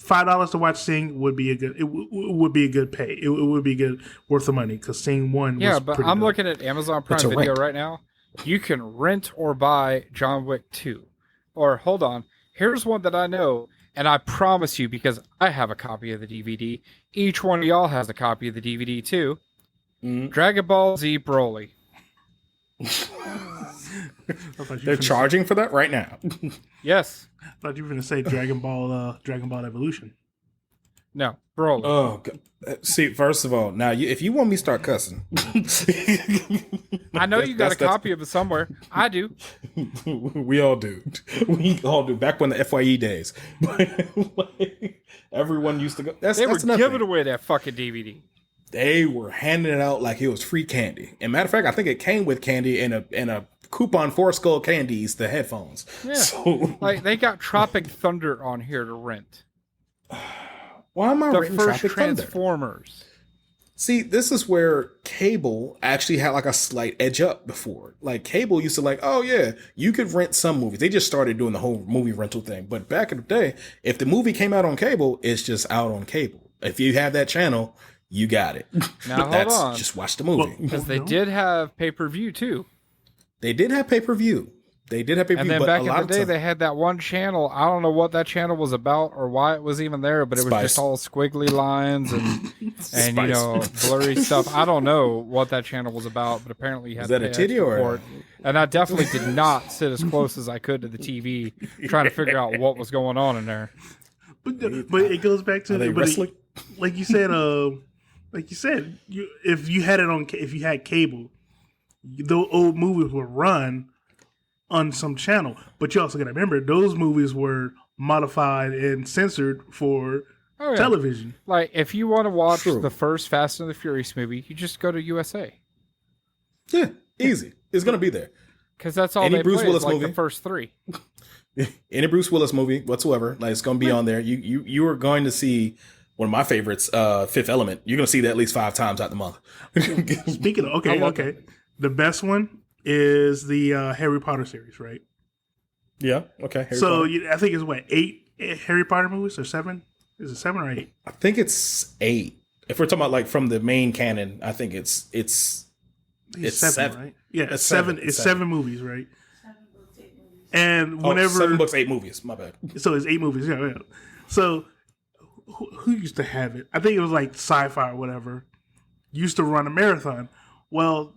$5 to watch Sing would be a good pay. It would be good, worth the money, because Sing 1
Yeah,
was
but
pretty
I'm
good.
looking at Amazon Prime
It's a
Video
rent.
right now. You can rent or buy John Wick 2. Or, hold on, here's one that I know, and I promise you, because I have a copy of the DVD, each one of y'all has a copy of the DVD too. Dragon Ball Z Broly.
They're charging for that right now.
Yes.
I thought you were going to say Dragon Ball Evolution.
No, Broly.
Oh, God. See, first of all, now if you want me to start cussing,
I know you got a copy of it somewhere. I do.
We all do. We all do. Back when the FYE days, like, everyone used to go.
They were
that's nothing.
giving away that fucking DVD.
They were handing it out like it was free candy. And matter of fact, I think it came with candy in a coupon 4 Skull Candies, the headphones.
Yeah.
So
Like they got Tropic Thunder on here to rent.
why am I
The
renting
first
Tropic Thunder?
Transformers.
See, this is where cable actually had like a slight edge up before. Like cable used to like, oh yeah, you could rent some movies. They just started doing the whole movie rental thing. But back in the day, if the movie came out on cable, it's just out on cable. If you have that channel, you got it.
Now hold on.
Just watch the movie.
Because they did have pay-per-view too.
They did have pay-per-view. They did have pay-per-view.
And then
but
back
a
in
lot
the
of
day,
time-
they had that one channel. I don't know what that channel was about or why it was even there, but it was
Spice.
just all squiggly lines and
Spice.
blurry stuff. I don't know what that channel was about, but apparently you had
Was that
to
a
pay
titty
extra
or
for it. And I definitely did not sit as close as I could to the TV trying to figure out what was going on in there.
But it goes back to
Are they
but
wrestling?
like you said, if you had it on, if you had cable, the old movies would run on some channel. But you also got to remember those movies were modified and censored for
Oh, yeah.
television.
Like, if you want to watch
True.
the first Fast and the Furious movie, you just go to USA.
Yeah, easy. It's gonna be there.
Because that's all
Any
they
Bruce
play
Willis
is like
movie?
the first three.
Any Bruce Willis movie whatsoever, like it's gonna be on there. You are going to see one of my favorites, Fifth Element. You're gonna see that at least 5 times out the month.
Speaking of,
I love
okay. The best one is the Harry Potter series, right?
Yeah. Okay. Harry
So
Potter.
I think it's what, 8 Harry Potter movies or 7? Is it 7 or 8?
I think it's 8. If we're talking about like from the main canon, I think it's It's 7.
right? Yeah,
It's
it's 7.
7.
It's 7 movies, right? And
oh,
whenever
7 books, 8 movies. My bad.
so it's 8 movies, yeah. So who used to have it? I think it was like Sci-Fi or whatever. Used to run a marathon. Well,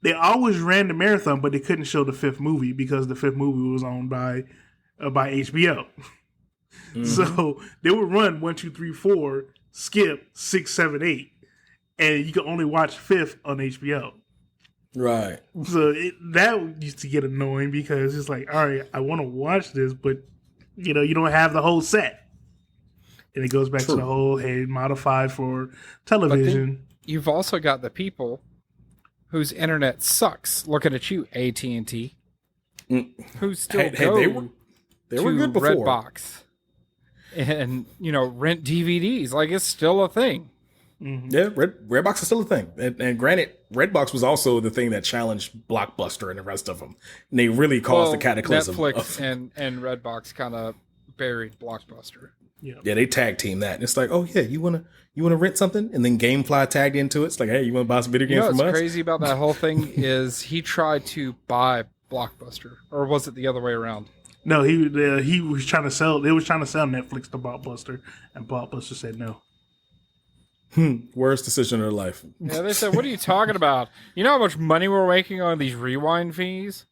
they always ran the marathon, but they couldn't show the 5th movie because the 5th movie was owned by HBO.
Mm-hmm.
So they would run 1, 2, 3, 4, skip 6, 7, 8, and you could only watch 5th on HBO.
Right.
So that used to get annoying because it's like, all right, I want to watch this, but you don't have the whole set, and it goes back
True.
to the whole hey, modified for
But
television.
then you've also got the people whose internet sucks. Looking at you, AT&T, who still
Hey,
go
they were
to
good before.
Redbox and rent DVDs. Like, it's still a thing.
Yeah, Redbox is still a thing. And granted, Redbox was also the thing that challenged Blockbuster and the rest of them. And they really caused the cataclysm.
Netflix and Redbox kind of buried Blockbuster.
Yeah,
Yeah, they tag team that. And it's like, oh yeah, you wanna rent something? And then Gamefly tagged into it. It's like, hey, you wanna buy some video
You
games
know
from
what's
us?
crazy about that whole thing is he tried to buy Blockbuster, or was it the other way around?
no, he was trying to sell. They was trying to sell Netflix to Blockbuster, and Blockbuster said no.
Worst decision of their life.
Yeah, they said, "What are you talking about? You know how much money we're making on these rewind fees?"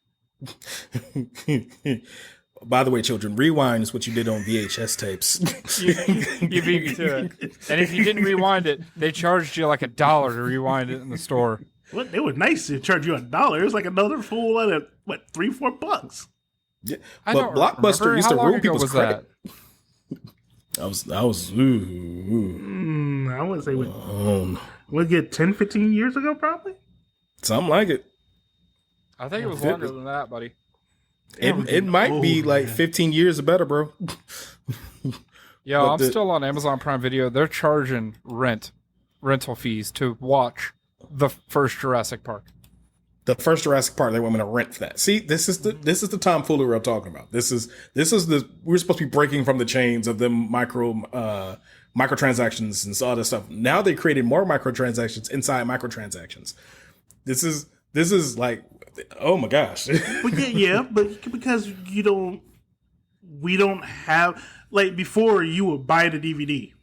By the way, children, rewind is what you did on VHS tapes.
You beat me to it. And if you didn't rewind it, they charged you like $1 to rewind it in the store.
What, they were nice to charge you $1. It was like another full lot of what, $3-4.
Yeah.
I
But
don't
Blockbuster
remember.
used
How
to
long
ruin
ago
people's
was
credit.
that?
I was.
I wouldn't say we'll get 10, 15 years ago, probably.
Something like it.
I think it was longer than that, buddy.
It might be
old,
like
man.
15 years or better, bro.
Yo,
But
I'm still on Amazon Prime Video. They're charging rental fees to watch the first Jurassic Park.
The first Jurassic Park, they want me to rent for that. See, this is the tomfoolery I'm talking about. This is we're supposed to be breaking from the chains of them microtransactions and all this stuff. Now they created more microtransactions inside microtransactions. This is like, oh my gosh.
But but because we don't have, like before you would buy the DVD.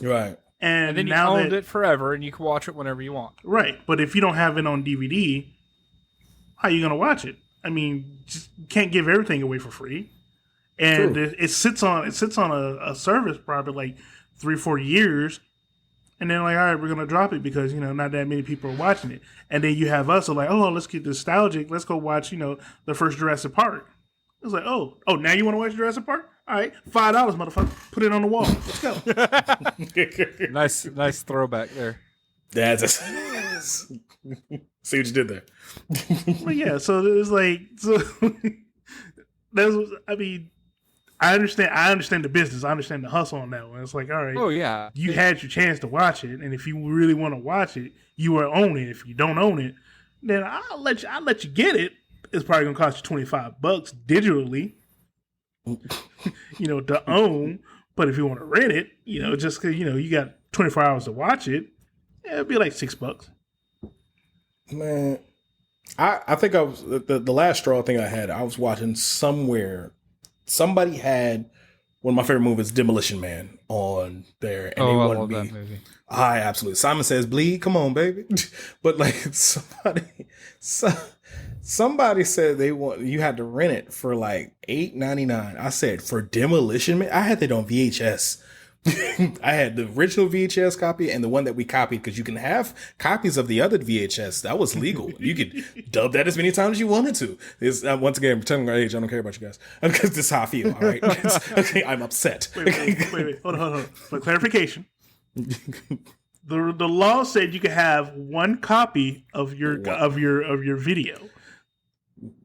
Right.
And
And then you
now
owned it forever, and you can watch it whenever you want.
right. But if you don't have it on DVD, how are you going to watch it? I mean, just can't give everything away for free. And
True.
it sits on a service probably like 3-4 years. And then like, all right, we're going to drop it because, not that many people are watching it. And then you have us who are like, oh, let's get nostalgic. Let's go watch, the first Jurassic Park. It's like, oh, now you want to watch Jurassic Park? All right, $5, motherfucker. Put it on the wall. Let's go.
Nice throwback there.
That's See what you did there.
But yeah, so it's like that's I mean, I understand the business. I understand the hustle on that one. It's like, all right,
Oh yeah,
you had your chance to watch it, and if you really want to watch it, you will own it. If you don't own it, then I'll let you get it. It's probably gonna cost you $25 digitally, to own. But if you want to rent it, just because you got 24 hours to watch it, it'd be like $6.
Man, I think I was the last straw thing I had. I was watching somewhere. Somebody had one of my favorite movies, Demolition Man, on there, and
I
wanted
love
me.
that movie.
I absolutely. Simon Says Bleed. Come on, baby. But like somebody said you had to rent it for like $8.99. I said for Demolition Man. I had that on VHS. I had the original VHS copy and the one that we copied, because you can have copies of the other VHS. That was legal. You could dub that as many times as you wanted to. It's, once again, pretending our age. I don't care about you guys, because this is how I feel. All right. Okay, I'm upset.
Wait. Hold on. For clarification, the law said you could have one copy of your video.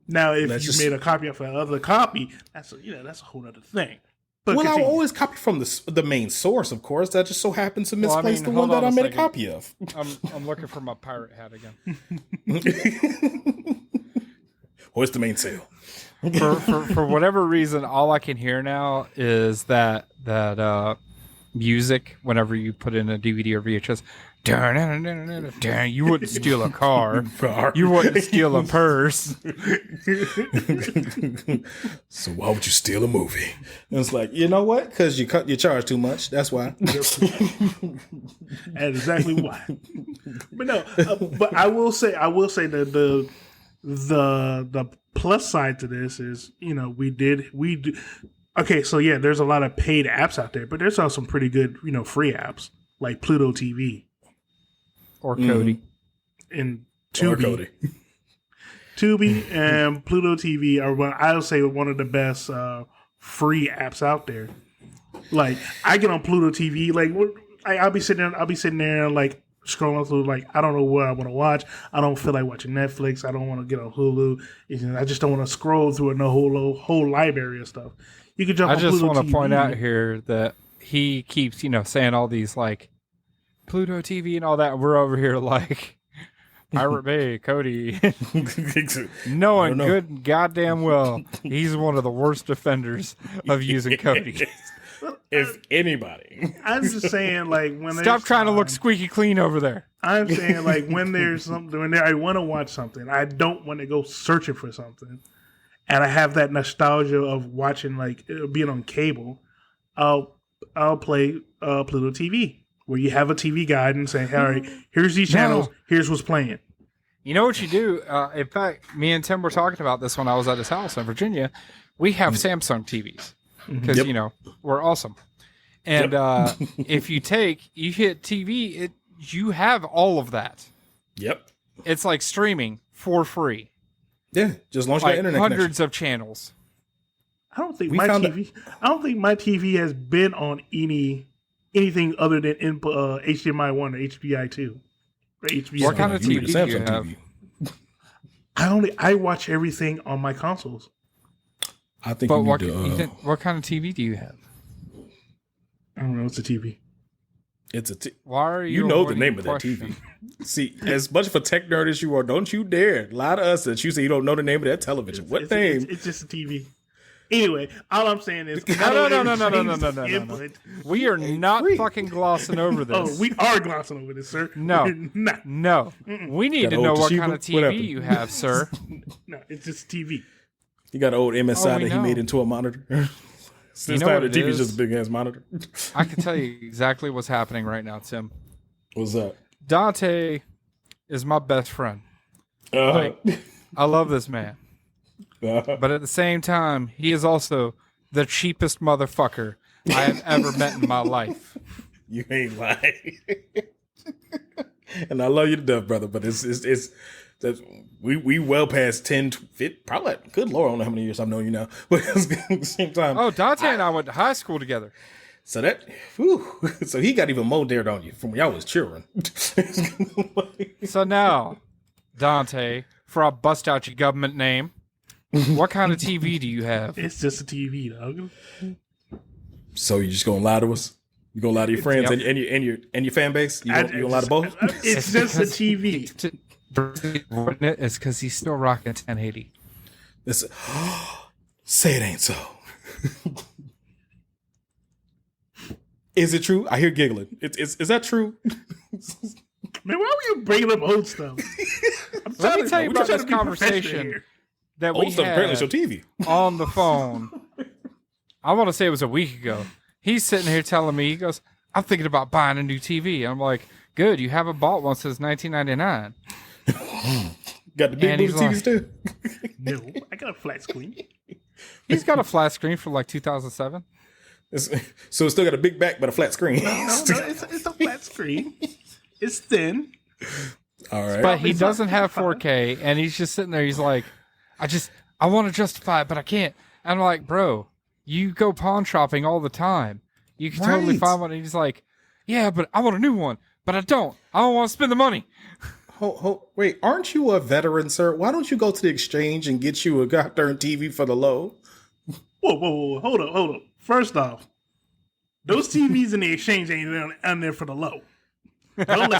Now, if you made a copy of another copy, that's a whole other thing. But
well,
continue.
I'll always copy from the main source, of course. That just so happens to misplace the one
hold
that
on
I
a
made a
second.
copy of.
I'm looking for my pirate hat again.
Where's the mainsail?
For whatever reason, all I can hear now is that music whenever you put in a DVD or VHS. You wouldn't steal a car. You wouldn't steal a purse.
So why would you steal a movie? And it's like, you know what? Because you charge too much. That's why.
That's exactly why. But no, but I will say that the plus side to this is, we do. Okay, so yeah, there's a lot of paid apps out there, but there's also some pretty good, free apps like Pluto TV
Or Cody.
and
Or
Tubi.
Cody.
Tubi and Pluto TV are I would say one of the best free apps out there. Like I get on Pluto TV, I'll be sitting there like scrolling through, like I don't know what I want to watch. I don't feel like watching Netflix. I don't want to get on Hulu. I just don't want to scroll through a whole library of stuff. You can jump.
I
on
just
Pluto
want to
TV.
point out here that he keeps, saying all these like Pluto TV and all that. We're over here like Pirate Bay, Cody, knowing good and goddamn well he's one of the worst offenders of using Cody.
If anybody.
I'm just saying, like when
Stop trying to look squeaky clean over there.
I'm saying, like when there's something, I want to watch something, I don't want to go searching for something, and I have that nostalgia of watching, like being on cable. I'll play Pluto TV, where you have a TV guide and say, all right, here's these channels, here's what's playing.
You know what you do? In fact, me and Tim were talking about this when I was at his house in Virginia. We have Samsung TVs because, we're awesome. And if you hit TV, you have all of that.
Yep.
It's like streaming for free.
Yeah, just launch
Like
my internet
hundreds of channels.
I don't think my TV has been on anything other than HDMI 1 or HDMI 2 or HDMI.
What kind of TV do you have?
I watch everything on my consoles.
I think
But
you
what,
need to,
what kind of TV do you have?
I don't know. It's a TV.
Why are you?
You know the
avoiding
name
the
of that
question?
TV. See, as much of a tech nerd as you are, don't you dare lie to us that you say you don't know the name of that television. What name?
It's just a TV. Anyway, all I'm saying is
No. We are not fucking glossing over this.
Oh, we are glossing over this, sir.
No.
We're not.
No. We need to know what kind of TV you have, sir.
No, it's just TV.
You got an old MSI that he
know.
made into a monitor.
You know what
the
it
TV's
is?
just a big ass monitor.
I can tell you exactly what's happening right now, Tim.
What's up?
Donte is my best friend.
Uh,
I love this man. But at the same time, he is also the cheapest motherfucker I have ever met in my life.
You ain't lying. And I love you to death, brother. But it's we well past 10, 15, probably. Good Lord, I don't know how many years I've known you now. But at the same time,
Oh, Donte and I went to high school together.
So he got even more dared on you from when y'all was children.
So now, Donte, before I bust out your government name, what kind of TV do you have?
It's just a TV, dog.
So you just gonna lie to us? You gonna lie to your friends and your fan base? You gonna lie to both?
It's just a TV.
It's because he's still rocking 1080.
Say it ain't so. Is it true? I hear giggling. Is that true?
Man, why were you bringing up old stuff?
Let me tell you about this conversation that we
Old stuff apparently
had
is your TV.
on the phone. I want to say it was a week ago. He's sitting here telling me, he goes, I'm thinking about buying a new TV. I'm like, good, you haven't bought one since 1999.
Got the big booty TVs too?
No, I got a flat screen.
He's got a flat screen from like 2007.
So it's still got a big back but a flat screen.
No, it's a flat screen. It's thin.
All right.
But he doesn't have 4K, and he's just sitting there. He's like, I want to justify it, but I can't. And I'm like, bro, you go pawn shopping all the time. You can totally find one. And he's like, yeah, but I want a new one, but I don't want to spend the money.
Wait, aren't you a veteran, sir? Why don't you go to the exchange and get you a goddamn TV for the low?
Whoa, hold up. First off, those TVs in the exchange ain't on there for the low. Don't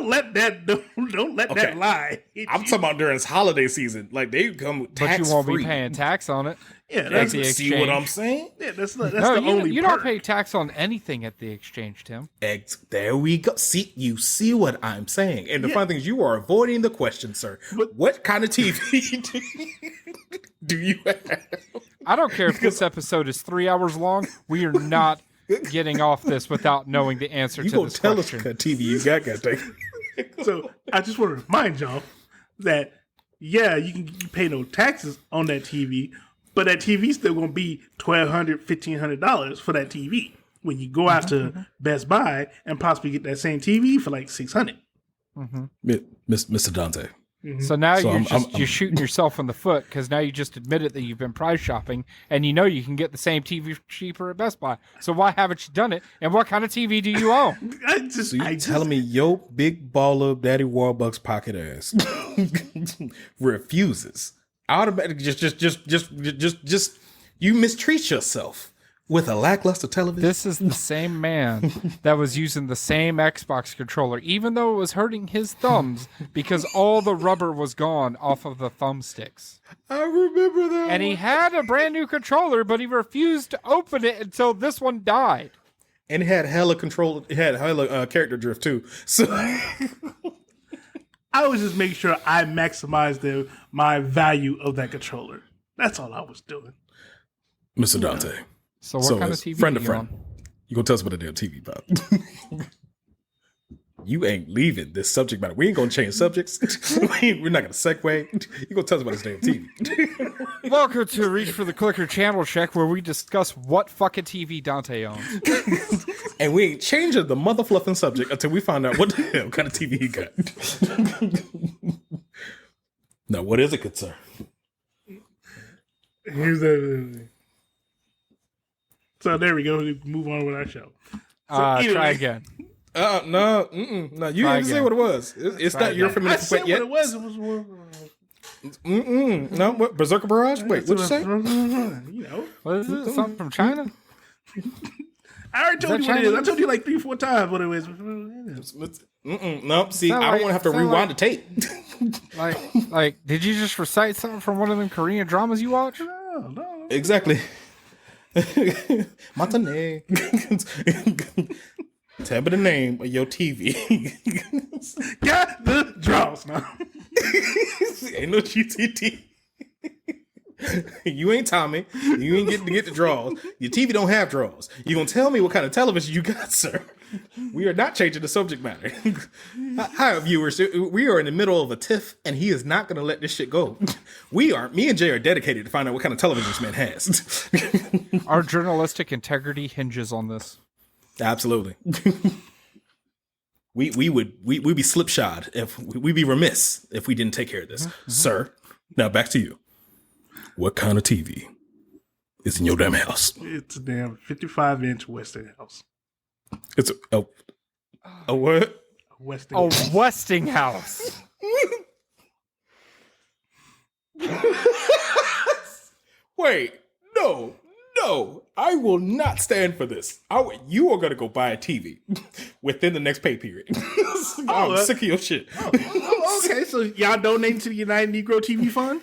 let that lie.
I'm talking about during this holiday season. Like they come tax
But you won't
free.
be paying tax on it.
Yeah,
that's the
See
exchange.
what I'm saying?
Yeah, that's the only.
You don't pay tax on anything at the exchange, Tim.
There we go. You see what I'm saying? And the funny thing is, you are avoiding the question, sir.
But,
what kind of TV do you have?
I don't care if this episode is 3 hours long. We are not getting off this without knowing the answer to this
tell
question.
us what kind of TV you got,
So I just want to remind y'all that you pay no taxes on that TV, but that TV still gonna be $1,200, $1,500 for that TV when you go out to Best Buy and possibly get that same TV for like $600.
Mr. Donte.
So now you're shooting yourself in the foot because now you just admitted that you've been price shopping and you know you can get the same TV cheaper at Best Buy. So why haven't you done it? And what kind of TV do you own?
Telling me your big baller Daddy Warbucks pocket ass refuses automatically just you mistreat yourself with a lackluster television.
This is the same man that was using the same Xbox controller, even though it was hurting his thumbs because all the rubber was gone off of the thumbsticks.
I remember that.
And he had a brand new controller, but he refused to open it until this one died.
And it had hella control. It had hella character drift too. So
I was just making sure I maximized my value of that controller. That's all I was doing.
Mr. Donte.
So what kind of TV
friend
do
to
you
friend,
own?
you gonna tell us about the damn TV about? You ain't leaving this subject matter. We ain't gonna change subjects. We're not gonna segue. You gonna tell us about this damn TV?
Welcome to Reach for the Clicker channel check, where we discuss what fucking TV Donte owns.
And we ain't changing the mother fluffing subject until we find out what the hell kind of TV he got. Now, what is it, good sir?
Here's the. So there we go. We move on with our show.
Try again.
No. You didn't say what it was. It's not your familiar
I said
yet.
what it was.
No, what? Berserker Barrage? Wait, what'd you say?
You know.
What is it? Something from China?
I already told you what it is. I told you like 3-4 times what it was.
No, see, I don't want to have to rewind the tape.
Like, did you just recite something from one of them Korean dramas you watch?
No.
Exactly. Matane. Tell me the name of your TV.
Got the draws now.
Ain't no GTT. You ain't Tommy. You ain't getting to get the draws. Your TV don't have draws. You gonna tell me what kind of television you got, sir? We are not changing the subject matter. Hi, viewers. We are in the middle of a tiff, and he is not going to let this shit go. Me and Jay are dedicated to find out what kind of television this man has.
Our journalistic integrity hinges on this.
Absolutely. We'd be slipshod if we'd be remiss if we didn't take care of this, sir. Now back to you. What kind of TV It's in your damn house.
It's a damn 55-inch Westinghouse.
It's a what?
Westinghouse.
Westinghouse.
Wait, no. I will not stand for this. You are going to go buy a TV within the next pay period. I'm sick of your shit.
Okay, so y'all donating to the United Negro TV Fund?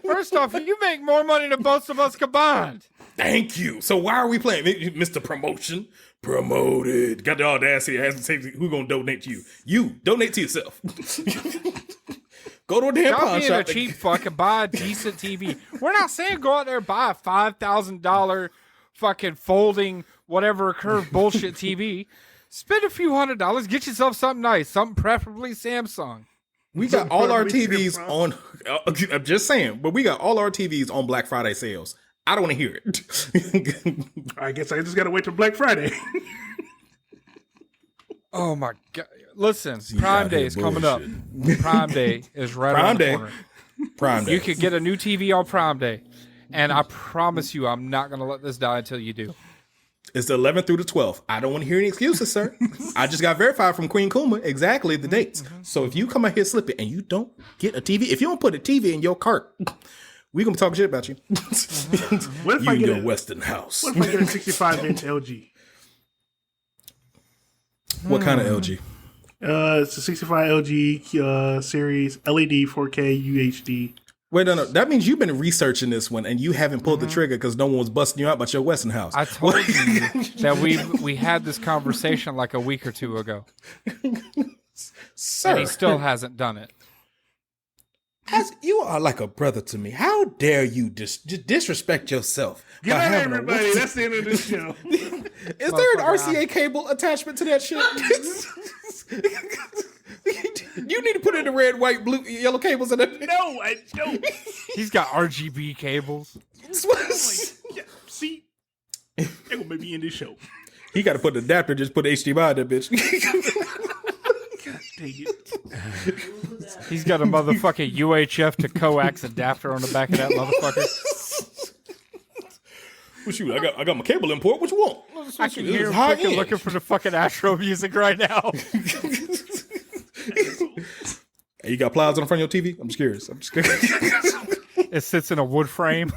First off, you make more money than both of us combined.
Thank you. So why are we playing Mr. Promotion? Promoted. Got the audacity. Hasn't said who's going to donate to you. You donate to yourself. Go to a damn
Stop
pawn
being
shop.
a cheap fuck and buy a decent TV. We're not saying go out there and buy a $5,000 fucking folding whatever curved bullshit TV. Spend a few $100, get yourself something nice, something preferably Samsung.
We got all our TVs on. I'm just saying, but we got all our TVs on Black Friday sales. I don't want to hear it.
I guess I just got to wait till Black Friday.
Oh my God. Listen, Prime Day is coming up. Prime Day is right around the corner.
Prime Day.
You could get a new TV on Prime Day. And I promise you, I'm not going to let this die until you do.
It's the 11th through the 12th. I don't want to hear any excuses, sir. I just got verified from Queen Kuma exactly the dates. So if you come out here slipping and you don't get a TV, if you don't put a TV in your cart, we gonna talk shit about you.
What if
you
I get
in
a
your Weston house?
What if I get a 65-inch LG?
What kind of LG?
It's a 65 LG series LED 4K UHD.
Wait, no. That means you've been researching this one and you haven't pulled the trigger because no one was busting you out about your Weston house.
I told you that we had this conversation like a week or two ago.
Sir,
And he still hasn't done it.
as you are like a brother to me. How dare you disrespect yourself?
Good
by
night,
having a
everybody. That's the end of this show.
Is there an RCA cable attachment to that shit? You need to put in the red, white, blue, yellow cables in it.
No, I don't.
He's got RGB cables.
Yeah, see, they're gonna make me end this show.
He got to put an adapter. Just put HDMI in that bitch.
God dang it.
He's got a motherfucking UHF to coax adapter on the back of that motherfucker.
Well, shoot, I got my cable import. What you want?
I can hear him fucking looking for the fucking Astro music right now.
Hey, you got pliers on the front of your TV? I'm just curious.
It sits in a wood frame.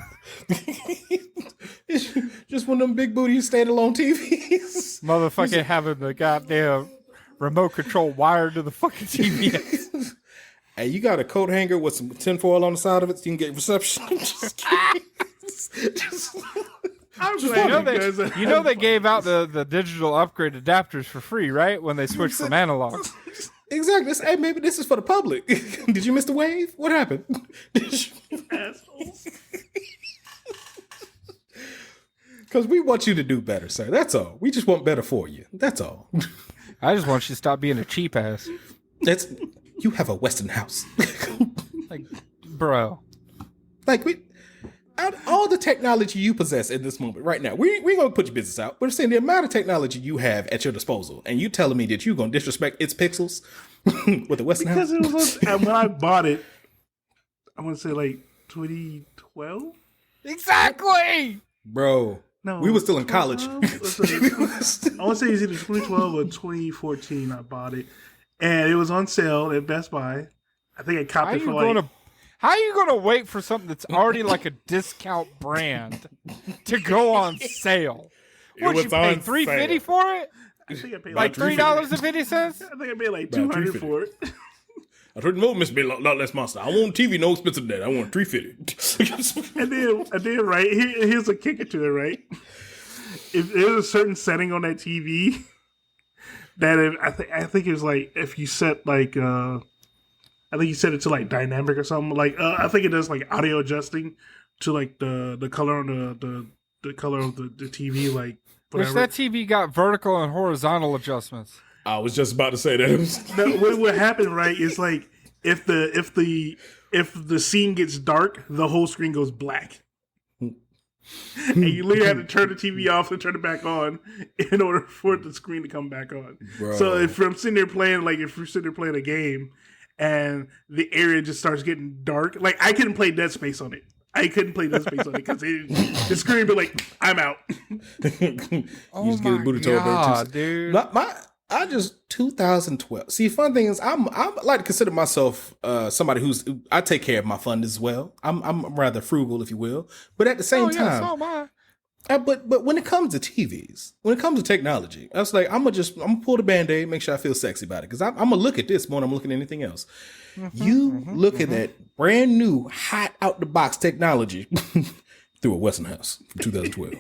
It's just one of them big booty standalone TVs.
Motherfucking having the goddamn remote control wired to the fucking TV.
Hey, you got a coat hanger with some tinfoil on the side of it so you can get reception. Just kidding.
I'm glad
You know they gave out the digital upgrade adapters for free, right? When they switched from analog.
Exactly. Hey, maybe this is for the public. Did you miss the wave? What happened? Because we want you to do better, sir. That's all. We just want better for you. That's all.
I just want you to stop being a cheap ass.
You have a Weston house.
Like, bro.
Like, all the technology you possess in this moment right now, we're going to put your business out. We're saying the amount of technology you have at your disposal, and you telling me that you're going to disrespect its pixels with the Weston house?
Because it was when I bought it, I want to say like 2012?
Exactly!
Bro,
No,
we were still in college.
I want to say it's either 2012 or 2014 I bought it. And it was on sale at Best Buy. I think I copped it for like...
How are you going to wait for something that's already like a discount brand to go on sale? What, you paid $3.50 for it?
I think I paid
Like $3.50?
I think I paid like $200 for it.
I told you, Miss, be a lot less monster. I want TV no expensive than that. I want $3.50.
and then right, here's a kicker to it, right? If there's a certain setting on that TV that I think it was like, if you set like, I think you set it to like dynamic or something. Like I think it does like audio adjusting to like the color on the color of the TV. Like whatever.
Which that TV got vertical and horizontal adjustments.
I was just about to say that.
What happened, right, is like if the scene gets dark, the whole screen goes black. And you literally have to turn the TV off and turn it back on in order for the screen to come back on.
Bro.
So if I'm sitting there playing, like if you're sitting there playing a game and the area just starts getting dark, like I couldn't play Dead Space on it. I couldn't play Dead Space on it because the screen be like, I'm out.
Oh
You just get
my
a booty toe
god, dude!
I just 2012. See, fun thing is, I like to consider myself somebody I take care of my fund as well. I'm rather frugal, if you will, but at the same time,
so am I.
but when it comes to TVs, when it comes to technology, I was like, I'm gonna pull the Band-Aid, make sure I feel sexy about it, because I'm gonna look at this more than I'm looking at anything else. Looking at brand new, hot out the box technology through a Westinghouse from 2012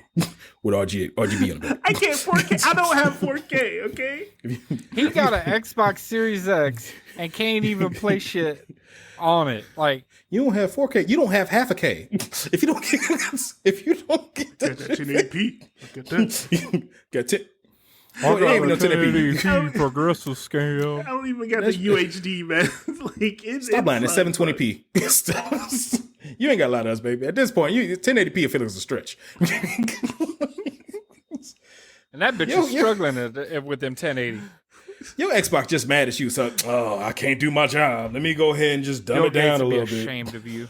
with RGB on it.
I can't 4K. I don't have 4K. Okay.
He got an Xbox Series X and can't even play shit on it. Like,
You don't have 4K. You don't have half a K. If you don't get
Got that 1080p. Look at that.
got it.
I
Well, it ain't even no 1080p.
progressive scale.
I don't even got the UHD, man. Like
Stop lying. It's 720p. You ain't got a lot of us, baby. At this point, 1080p I feel like it's a stretch.
And that bitch is struggling with them 1080.
Your Xbox just mad at you, so I can't do my job. Let me go ahead and just dumb it down a little bit.
Ashamed of you.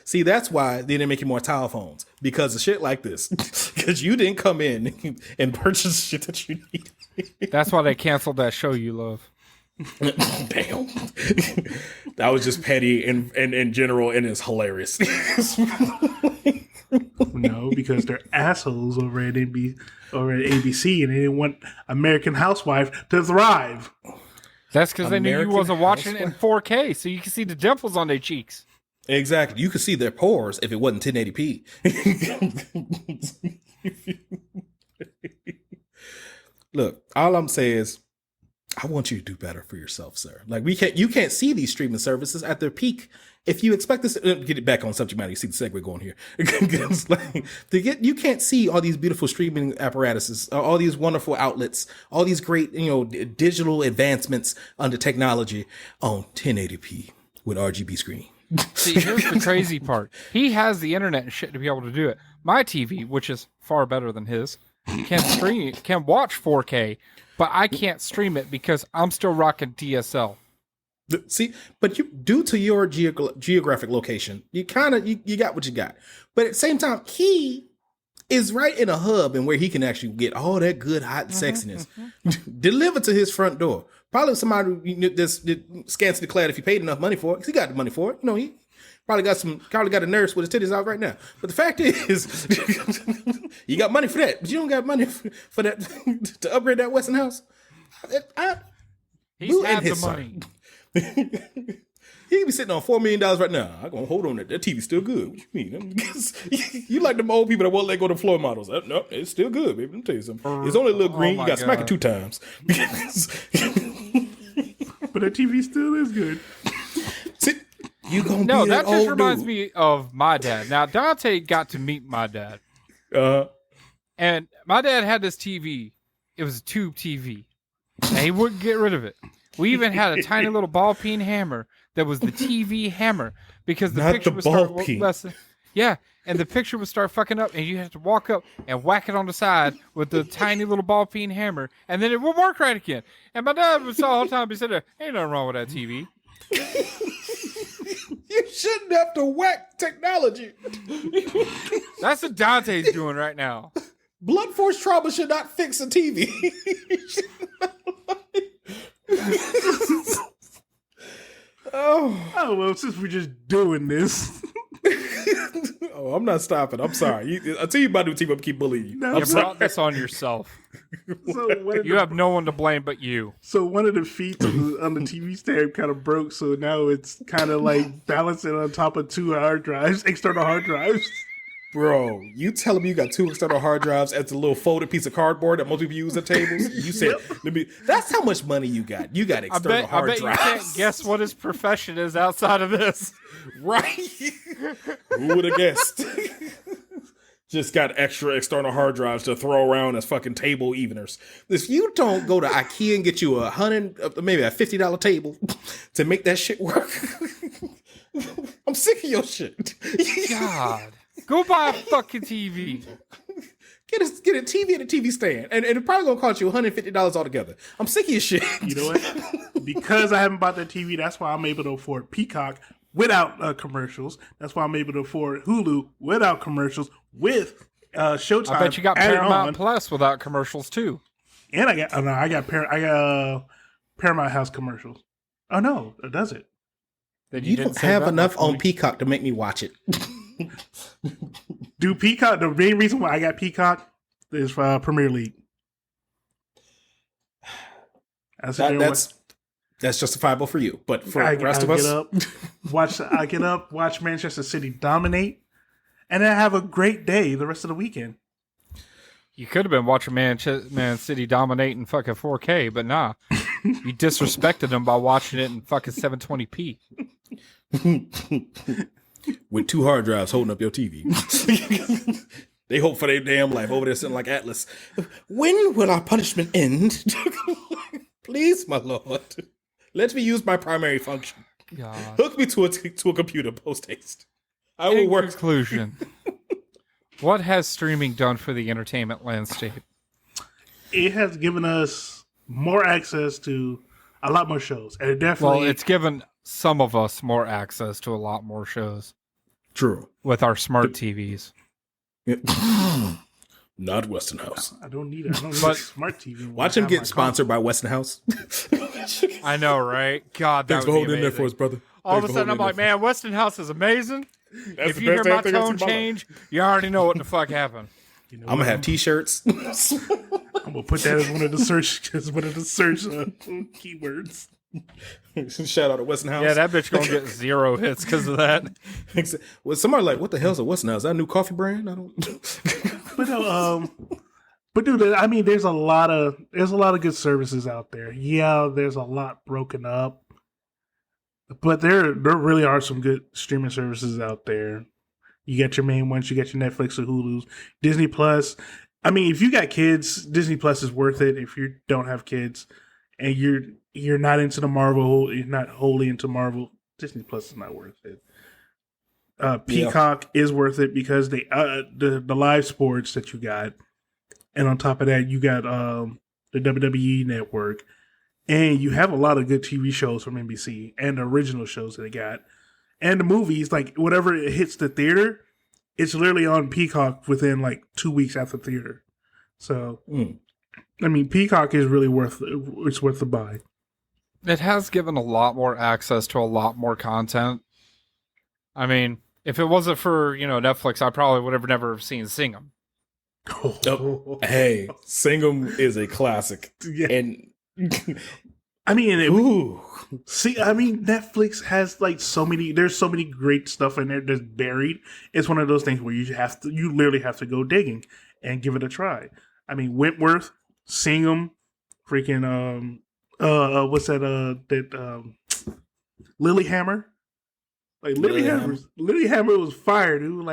See, that's why they didn't make you more tile phones, because of shit like this. Because you didn't come in and purchase shit that you need.
That's why they canceled that show you love.
Damn, that was just petty and in general, and it's hilarious.
No, because they're assholes over at ABC, and they didn't want American Housewife to thrive.
That's because they knew you
American
wasn't watching it in 4K, so you can see the dimples on their cheeks.
Exactly, you could see their pores if it wasn't 1080p. Look, all I'm saying is, I want you to do better for yourself, sir. Like you can't see these streaming services at their peak. If you expect this, get it back on subject matter. You see the segue going here. You can't see all these beautiful streaming apparatuses, all these wonderful outlets, all these great, digital advancements under technology on 1080p with RGB screen.
See, here's the crazy part. He has the internet and shit to be able to do it. My TV, which is far better than his, can watch 4K, but I can't stream it because I'm still rocking DSL.
See, but due to your geographic location, you got what you got. But at the same time, he is right in a hub and where he can actually get all that good hot sexiness delivered to his front door. Probably somebody that's scantily clad if he paid enough money for it, because he got the money for it. He probably got a nurse with his titties out right now. But the fact is, you got money for that, but you don't got money for that to upgrade that Westinghouse.
He's had the money.
He could be sitting on $4 million right now. I'm gonna hold on that TV's still good. What you mean? You like them old people that won't let go of the floor models. No, it's still good, baby. Let me tell you something. It's only a little green. You got to smack it 2 times.
But the TV still is good.
See, you gonna
No,
be
that just
old
reminds
dude.
me of my dad. Now, Donte got to meet my dad. And my dad had this TV. It was a tube TV. And he wouldn't get rid of it. We even had a tiny little ball peen hammer that was the TV hammer, because the
Not
picture
the
would
ball
start
peen.
Yeah, and the picture would start fucking up, and you have to walk up and whack it on the side with the tiny little ball peen hammer, and then it would work right again. And my dad would say all the time, he said, "Ain't nothing wrong with that TV."
You shouldn't have to whack technology.
That's what Dante's doing right now.
Blunt force trauma should not fix a TV.
Oh, well, since we're just doing this.
Oh, I'm not stopping. I'm sorry. Until you about to team up, keep bullying you.
No,
You brought this on yourself. You have no one to blame but you.
So one of the feet on the TV stand kind of broke, so now it's kind of like balancing on top of 2 hard drives, external hard drives.
Bro, you telling me you got 2 external hard drives as a little folded piece of cardboard that most people use at tables? You said, that's how much money you got. You got external hard drives.
I bet you can't guess what his profession is outside of this.
Right? Who would have guessed? Just got extra external hard drives to throw around as fucking table eveners. If you don't go to IKEA and get you maybe a $50 table to make that shit work, I'm sick of your shit.
God. Go buy a fucking TV.
Get a TV and a TV stand. And it's probably going to cost you $150 altogether. I'm sick of your shit.
You know what? Because I haven't bought that TV, that's why I'm able to afford Peacock without commercials. That's why I'm able to afford Hulu without commercials with Showtime.
I bet you got
added
Paramount
on.
Plus without commercials too.
And I got Paramount House commercials. Oh no, does it?
Then
You
didn't
don't
save
have
that
enough
much
on
money.
Peacock to make me watch it.
Do Peacock? The main reason why I got Peacock is for Premier League.
That's justifiable for you, but for the rest of us,
I get up, watch Manchester City dominate, and then have a great day the rest of the weekend.
You could have been watching Man City dominate in fucking 4K, but nah. You disrespected them by watching it in fucking 720p.
with 2 hard drives holding up your TV. They hope for their damn life over there sitting like Atlas. When will our punishment end? Please, my lord. Let me use my primary function.
God.
Hook me to a computer post haste. I will
In
work.
conclusion, what has streaming done for the entertainment landscape?
It has given us more access to a lot more shows, and it definitely.
Well, it's given some of us more access to a lot more shows
True.
with our smart TVs.
Not Westinghouse.
I don't need it. I don't need
But-
a smart TV.
Watch him get sponsored by Westinghouse.
I know, right? God, that
Thanks for
would be
holding in there for us,
amazing.
brother.
All of a
Thanks for
sudden, I'm
holding
like,
in there
man, Westinghouse is amazing.
That's
If
the
you hear
best
my
damn thing I've
tone
seen in my life.
change, you already know what the fuck happened.
You know
I'm gonna have T-shirts.
I'm gonna put that as one of the search keywords.
Shout out to Westinghouse.
Yeah, that bitch gonna get 0 hits because of that.
Well, somebody like, what the hell's a Westinghouse? Is that a new coffee brand? I don't.
But no, but dude, I mean, there's a lot of good services out there. Yeah, there's a lot broken up, but there really are some good streaming services out there. You got your main ones. You got your Netflix or Hulu's, Disney Plus. I mean, if you got kids, Disney Plus is worth it. If you don't have kids and you're not into the Marvel, you're not wholly into Marvel, Disney Plus is not worth it. Peacock is worth it because the live sports that you got, and on top of that, you got the WWE Network, and you have a lot of good TV shows from NBC and the original shows that they got, and the movies. Like whatever it hits the theater, it's literally on Peacock within like 2 weeks after theater. So, I mean, Peacock is really worth the buy.
It has given a lot more access to a lot more content. I mean, if it wasn't for, Netflix, I probably would have never seen Sing 'Em.
Hey, Sing 'Em is a classic.
Yeah.
And
I mean,
ooh,
Netflix has like there's so many great stuff in there that's buried. It's one of those things where you literally have to go digging and give it a try. I mean, Wentworth, Sing 'Em, freaking, what's that, Lilyhammer? Like Lilyhammer was fire, dude.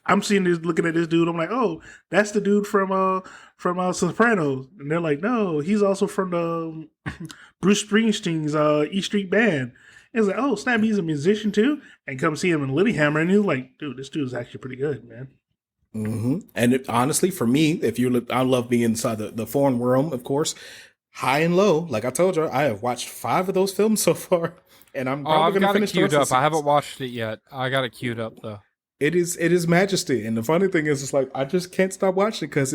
I'm seeing this, looking at this dude. I'm like, oh, that's the dude from Sopranos, and they're like, no, he's also from the Bruce Springsteen's E Street Band. And it's like, oh, snap, he's a musician too. And come see him in Lilyhammer, and he's like, dude, this dude is actually pretty good, man.
mm-hmm. And honestly, for me, I love being inside the foreign realm, of course. High and low, like I told you, I have watched 5 of those films so far, and I'm probably going to finish
it queued
the rest
up.
of the
I haven't
series.
watched it yet. I got it queued up though.
It is majesty, and the funny thing is, it's like I just can't stop watching it because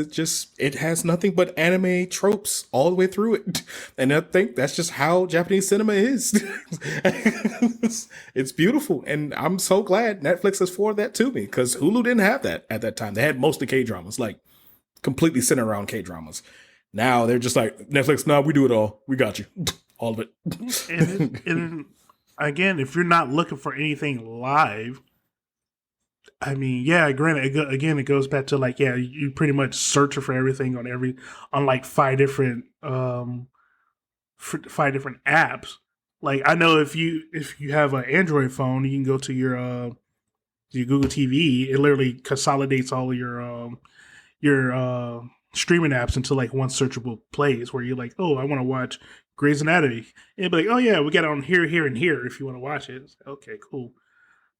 it has nothing but anime tropes all the way through it, and I think that's just how Japanese cinema is. It's beautiful, and I'm so glad Netflix has forwarded that to me because Hulu didn't have that at that time. They had mostly K-dramas, like completely centered around K-dramas. Now they're just like Netflix. No, we do it all. We got you, all of it.
And again, if you're not looking for anything live, I mean, yeah, granted, again, it goes back to like, yeah, you pretty much searching for everything on like 5 different 5 different apps. Like I know if you have an Android phone, you can go to your Google TV. It literally consolidates all of your streaming apps into like one searchable place where you're like, oh, I want to watch Grey's Anatomy. And it'd be like, oh yeah, we got it on here, here, and here if you want to watch it. It's like, okay, cool.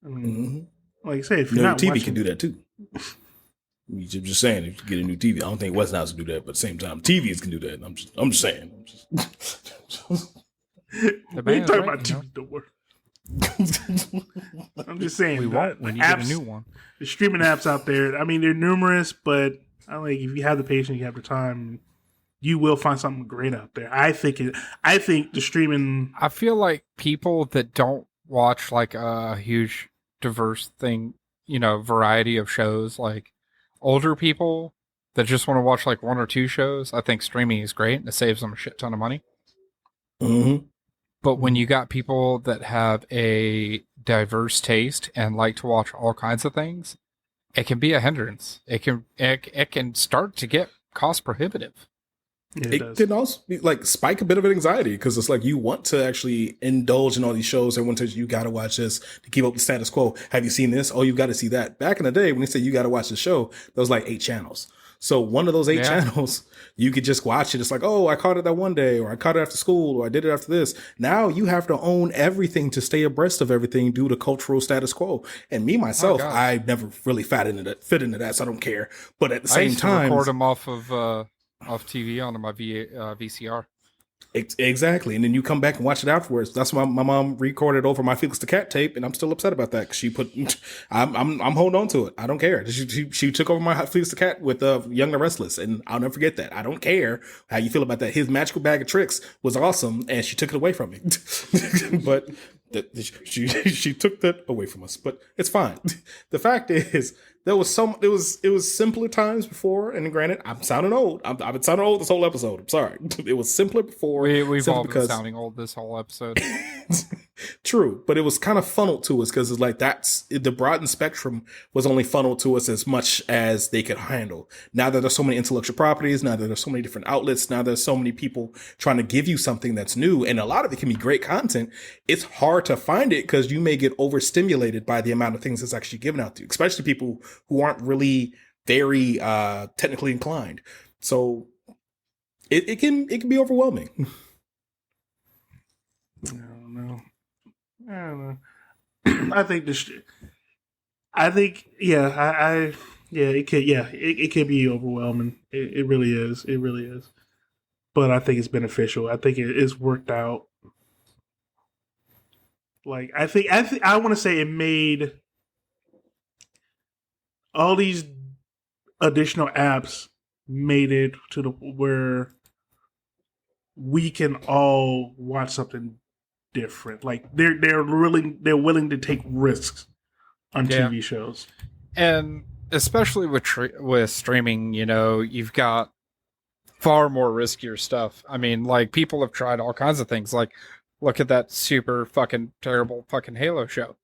I mean, like I say, if you're
Your
not
TV
watching,
can do that too. You're just saying, if you get a new TV, I don't think Westinghouse can do that, but at the same time, TVs can do that. I'm just saying.
The
we
man's
ain't talking
right,
about TV no more. I'm just saying.
We won't when you get a new one.
The streaming apps out there, I mean, they're numerous, but I like if you have the patience, you have the time, you will find something great out there. I think the streaming.
I feel like people that don't watch like a huge diverse thing, variety of shows, like older people that just want to watch like one or two shows, I think streaming is great and it saves them a shit ton of money.
Mm-hmm.
But when you got people that have a diverse taste and like to watch all kinds of things, it can be a hindrance. It can start to get cost prohibitive.
It can also be like spike a bit of anxiety because it's like you want to actually indulge in all these shows. Everyone tells you got to watch this to keep up the status quo. Have you seen this? Oh, you've got to see that. Back in the day when they said you got to watch the show, there was like 8 channels. So one of those 8 channels, you could just watch it. It's like, oh, I caught it that one day, or I caught it after school, or I did it after this. Now you have to own everything to stay abreast of everything due to cultural status quo. And me, myself, I never really fit into that, so I don't care. But at the same time,
record them off TV onto my VCR.
Exactly. And then you come back and watch it afterwards. That's why my mom recorded over my Felix the Cat tape, and I'm still upset about that. Cause she put, I'm holding on to it. I don't care. She took over my Felix the Cat with Young and Restless, and I'll never forget that. I don't care how you feel about that. His magical bag of tricks was awesome, and she took it away from me. But she took that away from us. But it's fine. The fact is, it was simpler times before, and granted, I'm sounding old. I've been sounding old this whole episode. I'm sorry. It was simpler before.
We've all been sounding old this whole episode.
True, but it was kind of funneled to us because it's like the broadened spectrum was only funneled to us as much as they could handle. Now that there's so many intellectual properties, now that there's so many different outlets, now there's so many people trying to give you something that's new, and a lot of it can be great content. It's hard to find it because you may get overstimulated by the amount of things that's actually given out to you, especially people who aren't really very technically inclined. So it can be overwhelming.
I don't know. I think it can be overwhelming. It really is. It really is. But I think it's beneficial. I think it's worked out. Like I want to say it made all these additional apps made it to the where we can all watch something different. Like they're willing to take risks on TV shows,
and especially with streaming, you've got far more riskier stuff. I mean, like people have tried all kinds of things. Like, look at that super fucking terrible fucking Halo show.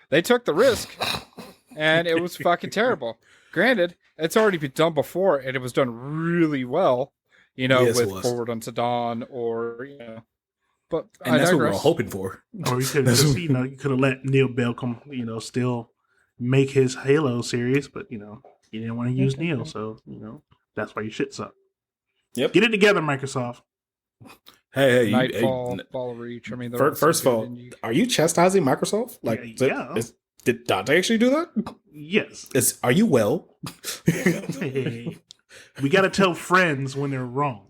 They took the risk, and it was fucking terrible. Granted, it's already been done before, and it was done really well. With Forward Unto Dawn, or but
and that's what we're all hoping for.
Or you could have, you could have let Neil Bell come, still make his Halo series, but you didn't want to use Neil, so that's why your shit suck.
Yep,
get it together, Microsoft.
Hey,
Nightfall, Ball Reach. I mean,
first of all, are you chastising Microsoft? Like,
yeah.
Did Donte actually do that?
Yes.
Are you well?
Hey. We got to tell friends when they're wrong.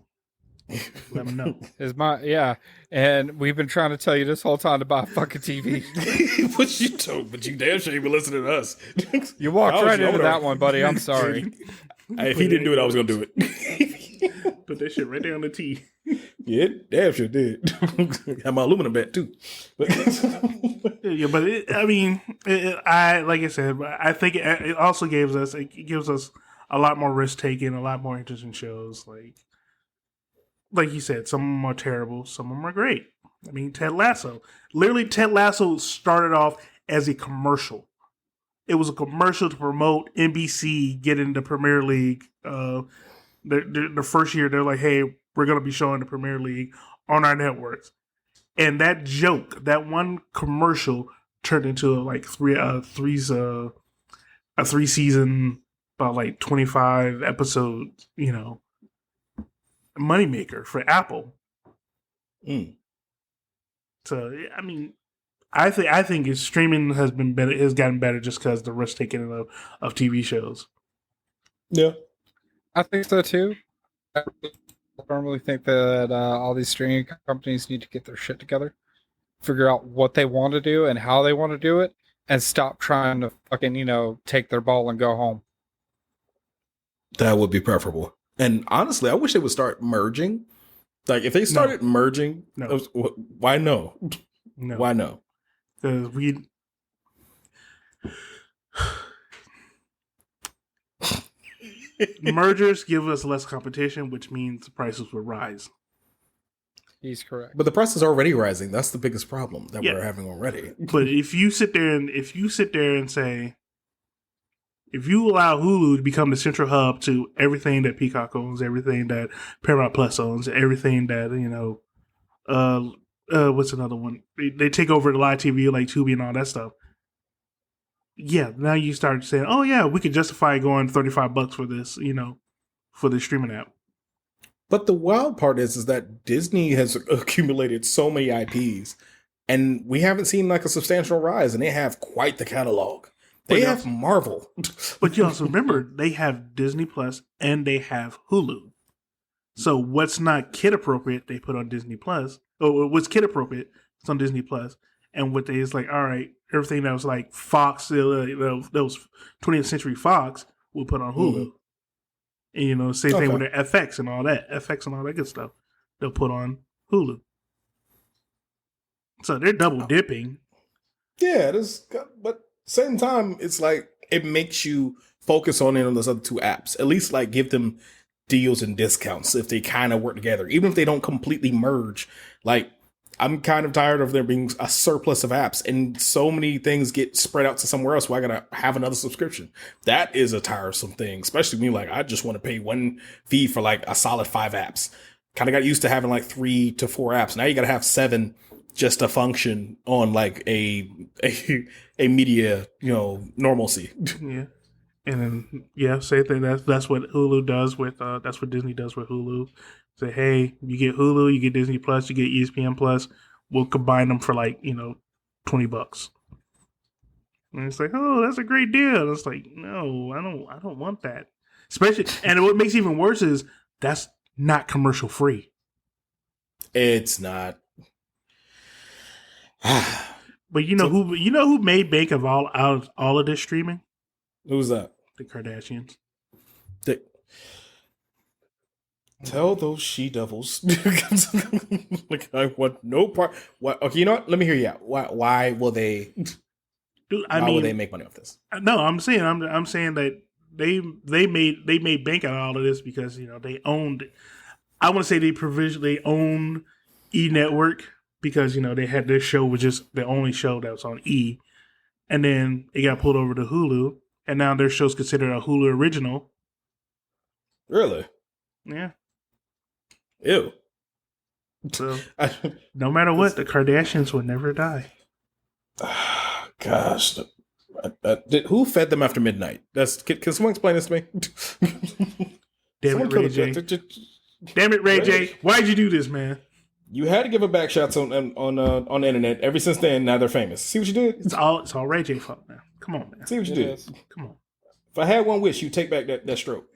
Let them know.
And we've been trying to tell you this whole time to buy a fucking TV.
But you damn sure you been listening to us.
You walked right into that one, buddy. I'm sorry.
If he didn't do it, I was going to do it.
Put that shit right there on the T.
Yeah, damn sure did. Have my aluminum bat too.
But like I said, I think it also gives us a lot more risk taking, a lot more interesting shows. Like you said, some of them are terrible, some of them are great. I mean, Ted Lasso. Literally, Ted Lasso started off as a commercial. It was a commercial to promote NBC getting the Premier League. The first year, they're like, hey, we're going to be showing the Premier League on our networks. And that joke, that one commercial turned into a 3-season, about like 25 episodes, moneymaker for Apple. So, I mean, I think his streaming has been better, has gotten better just because the risk taking of TV shows.
Yeah.
I think so too. I don't really think that all these streaming companies need to get their shit together. figure out what they want to do and how they want to do it, and stop trying to fucking, take their ball and go home.
That would be preferable. And honestly, I wish they would start merging. Like, if they started merging,
No.
Why no?
No.
Why no?
Because mergers give us less competition, which means the prices will rise.
He's correct.
But the price is already rising. That's the biggest problem that we're having already.
But if you sit there and say, if you allow Hulu to become the central hub to everything that Peacock owns, everything that Paramount Plus owns, everything that, what's another one? They take over the live TV like Tubi and all that stuff. Yeah, now you start saying, oh yeah, we could justify going $35 for this, for the streaming app.
But the wild part is that Disney has accumulated so many IPs, and we haven't seen like a substantial rise, and they have quite the catalog. They have Marvel.
But you also remember, they have Disney Plus and they have Hulu. So what's not kid appropriate, they put on Disney Plus. Or what's kid appropriate, it's on Disney Plus. And what they is like, all right, everything that was like Fox, that was 20th Century Fox, we'll put on Hulu. Mm-hmm. And same thing with their FX and all that good stuff. They'll put on Hulu. So they're double dipping.
Yeah, but same time, it's like it makes you focus on it on those other two apps. At least like give them deals and discounts if they kind of work together, even if they don't completely merge. Like, I'm kind of tired of there being a surplus of apps and so many things get spread out to somewhere else where I gotta have another subscription. That is a tiresome thing, especially me. Like, I just want to pay one fee for like a solid 5 apps. Kind of got used to having like 3 to 4 apps. Now you gotta have 7 just to function on like a media, normalcy.
Yeah. And then, same thing. That's what Hulu does with, that's what Disney does with Hulu. Say, hey, you get Hulu, you get Disney Plus, you get ESPN Plus. We'll combine them for like, $20. And it's like, oh, that's a great deal. And it's like, no, I don't want that. Especially, and what makes it even worse is that's not commercial free.
It's not.
But who made bank of all of this streaming?
Who's that?
The Kardashians.
Tell those she devils. Like, I want no part. What? Okay, you know what? Let me hear you out. Why will they?
Dude,
why will they make money off this?
No, I'm saying that they made bank out of all of this because they owned. I want to say they provisionally own E Network because they had this show was just the only show that was on E, and then it got pulled over to Hulu, and now their show's considered a Hulu original.
Really?
Yeah.
Ew.
So, no matter what, the Kardashians will never die.
Gosh. Who fed them after midnight? Can someone explain this to me?
Damn it, Ray J. Damn it, Ray J. Why'd you do this, man?
You had to give them back shots on the internet. Ever since then, now they're famous. See what you did?
It's all Ray J fault now. Come on, man.
See what you did?
Come on.
If I had one wish, you take back that stroke.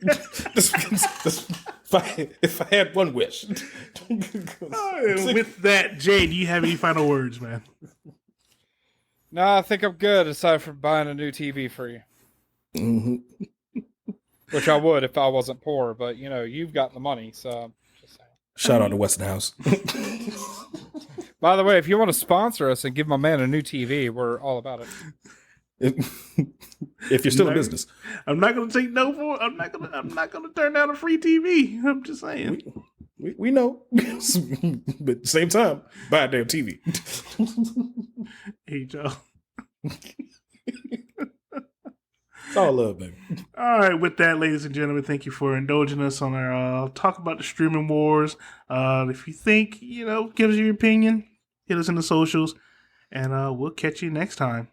If I had one wish.
With that, Jay, do you have any final words, man?
No, I think I'm good aside from buying a new TV for you.
Mm-hmm.
Which I would if I wasn't poor, but you've got the money, so just saying.
Shout out to Westinghouse.
By the way, if you want to sponsor us and give my man a new TV, we're all about it.
If you're still in business,
I'm not going to take no for. I'm not going to turn down a free TV. I'm just saying.
We know, but at the same time, buy a damn TV.
Hey, y'all.
It's all love, baby.
All right, with that, ladies and gentlemen, thank you for indulging us on our talk about the streaming wars. If you think, give us your opinion, hit us in the socials, and we'll catch you next time.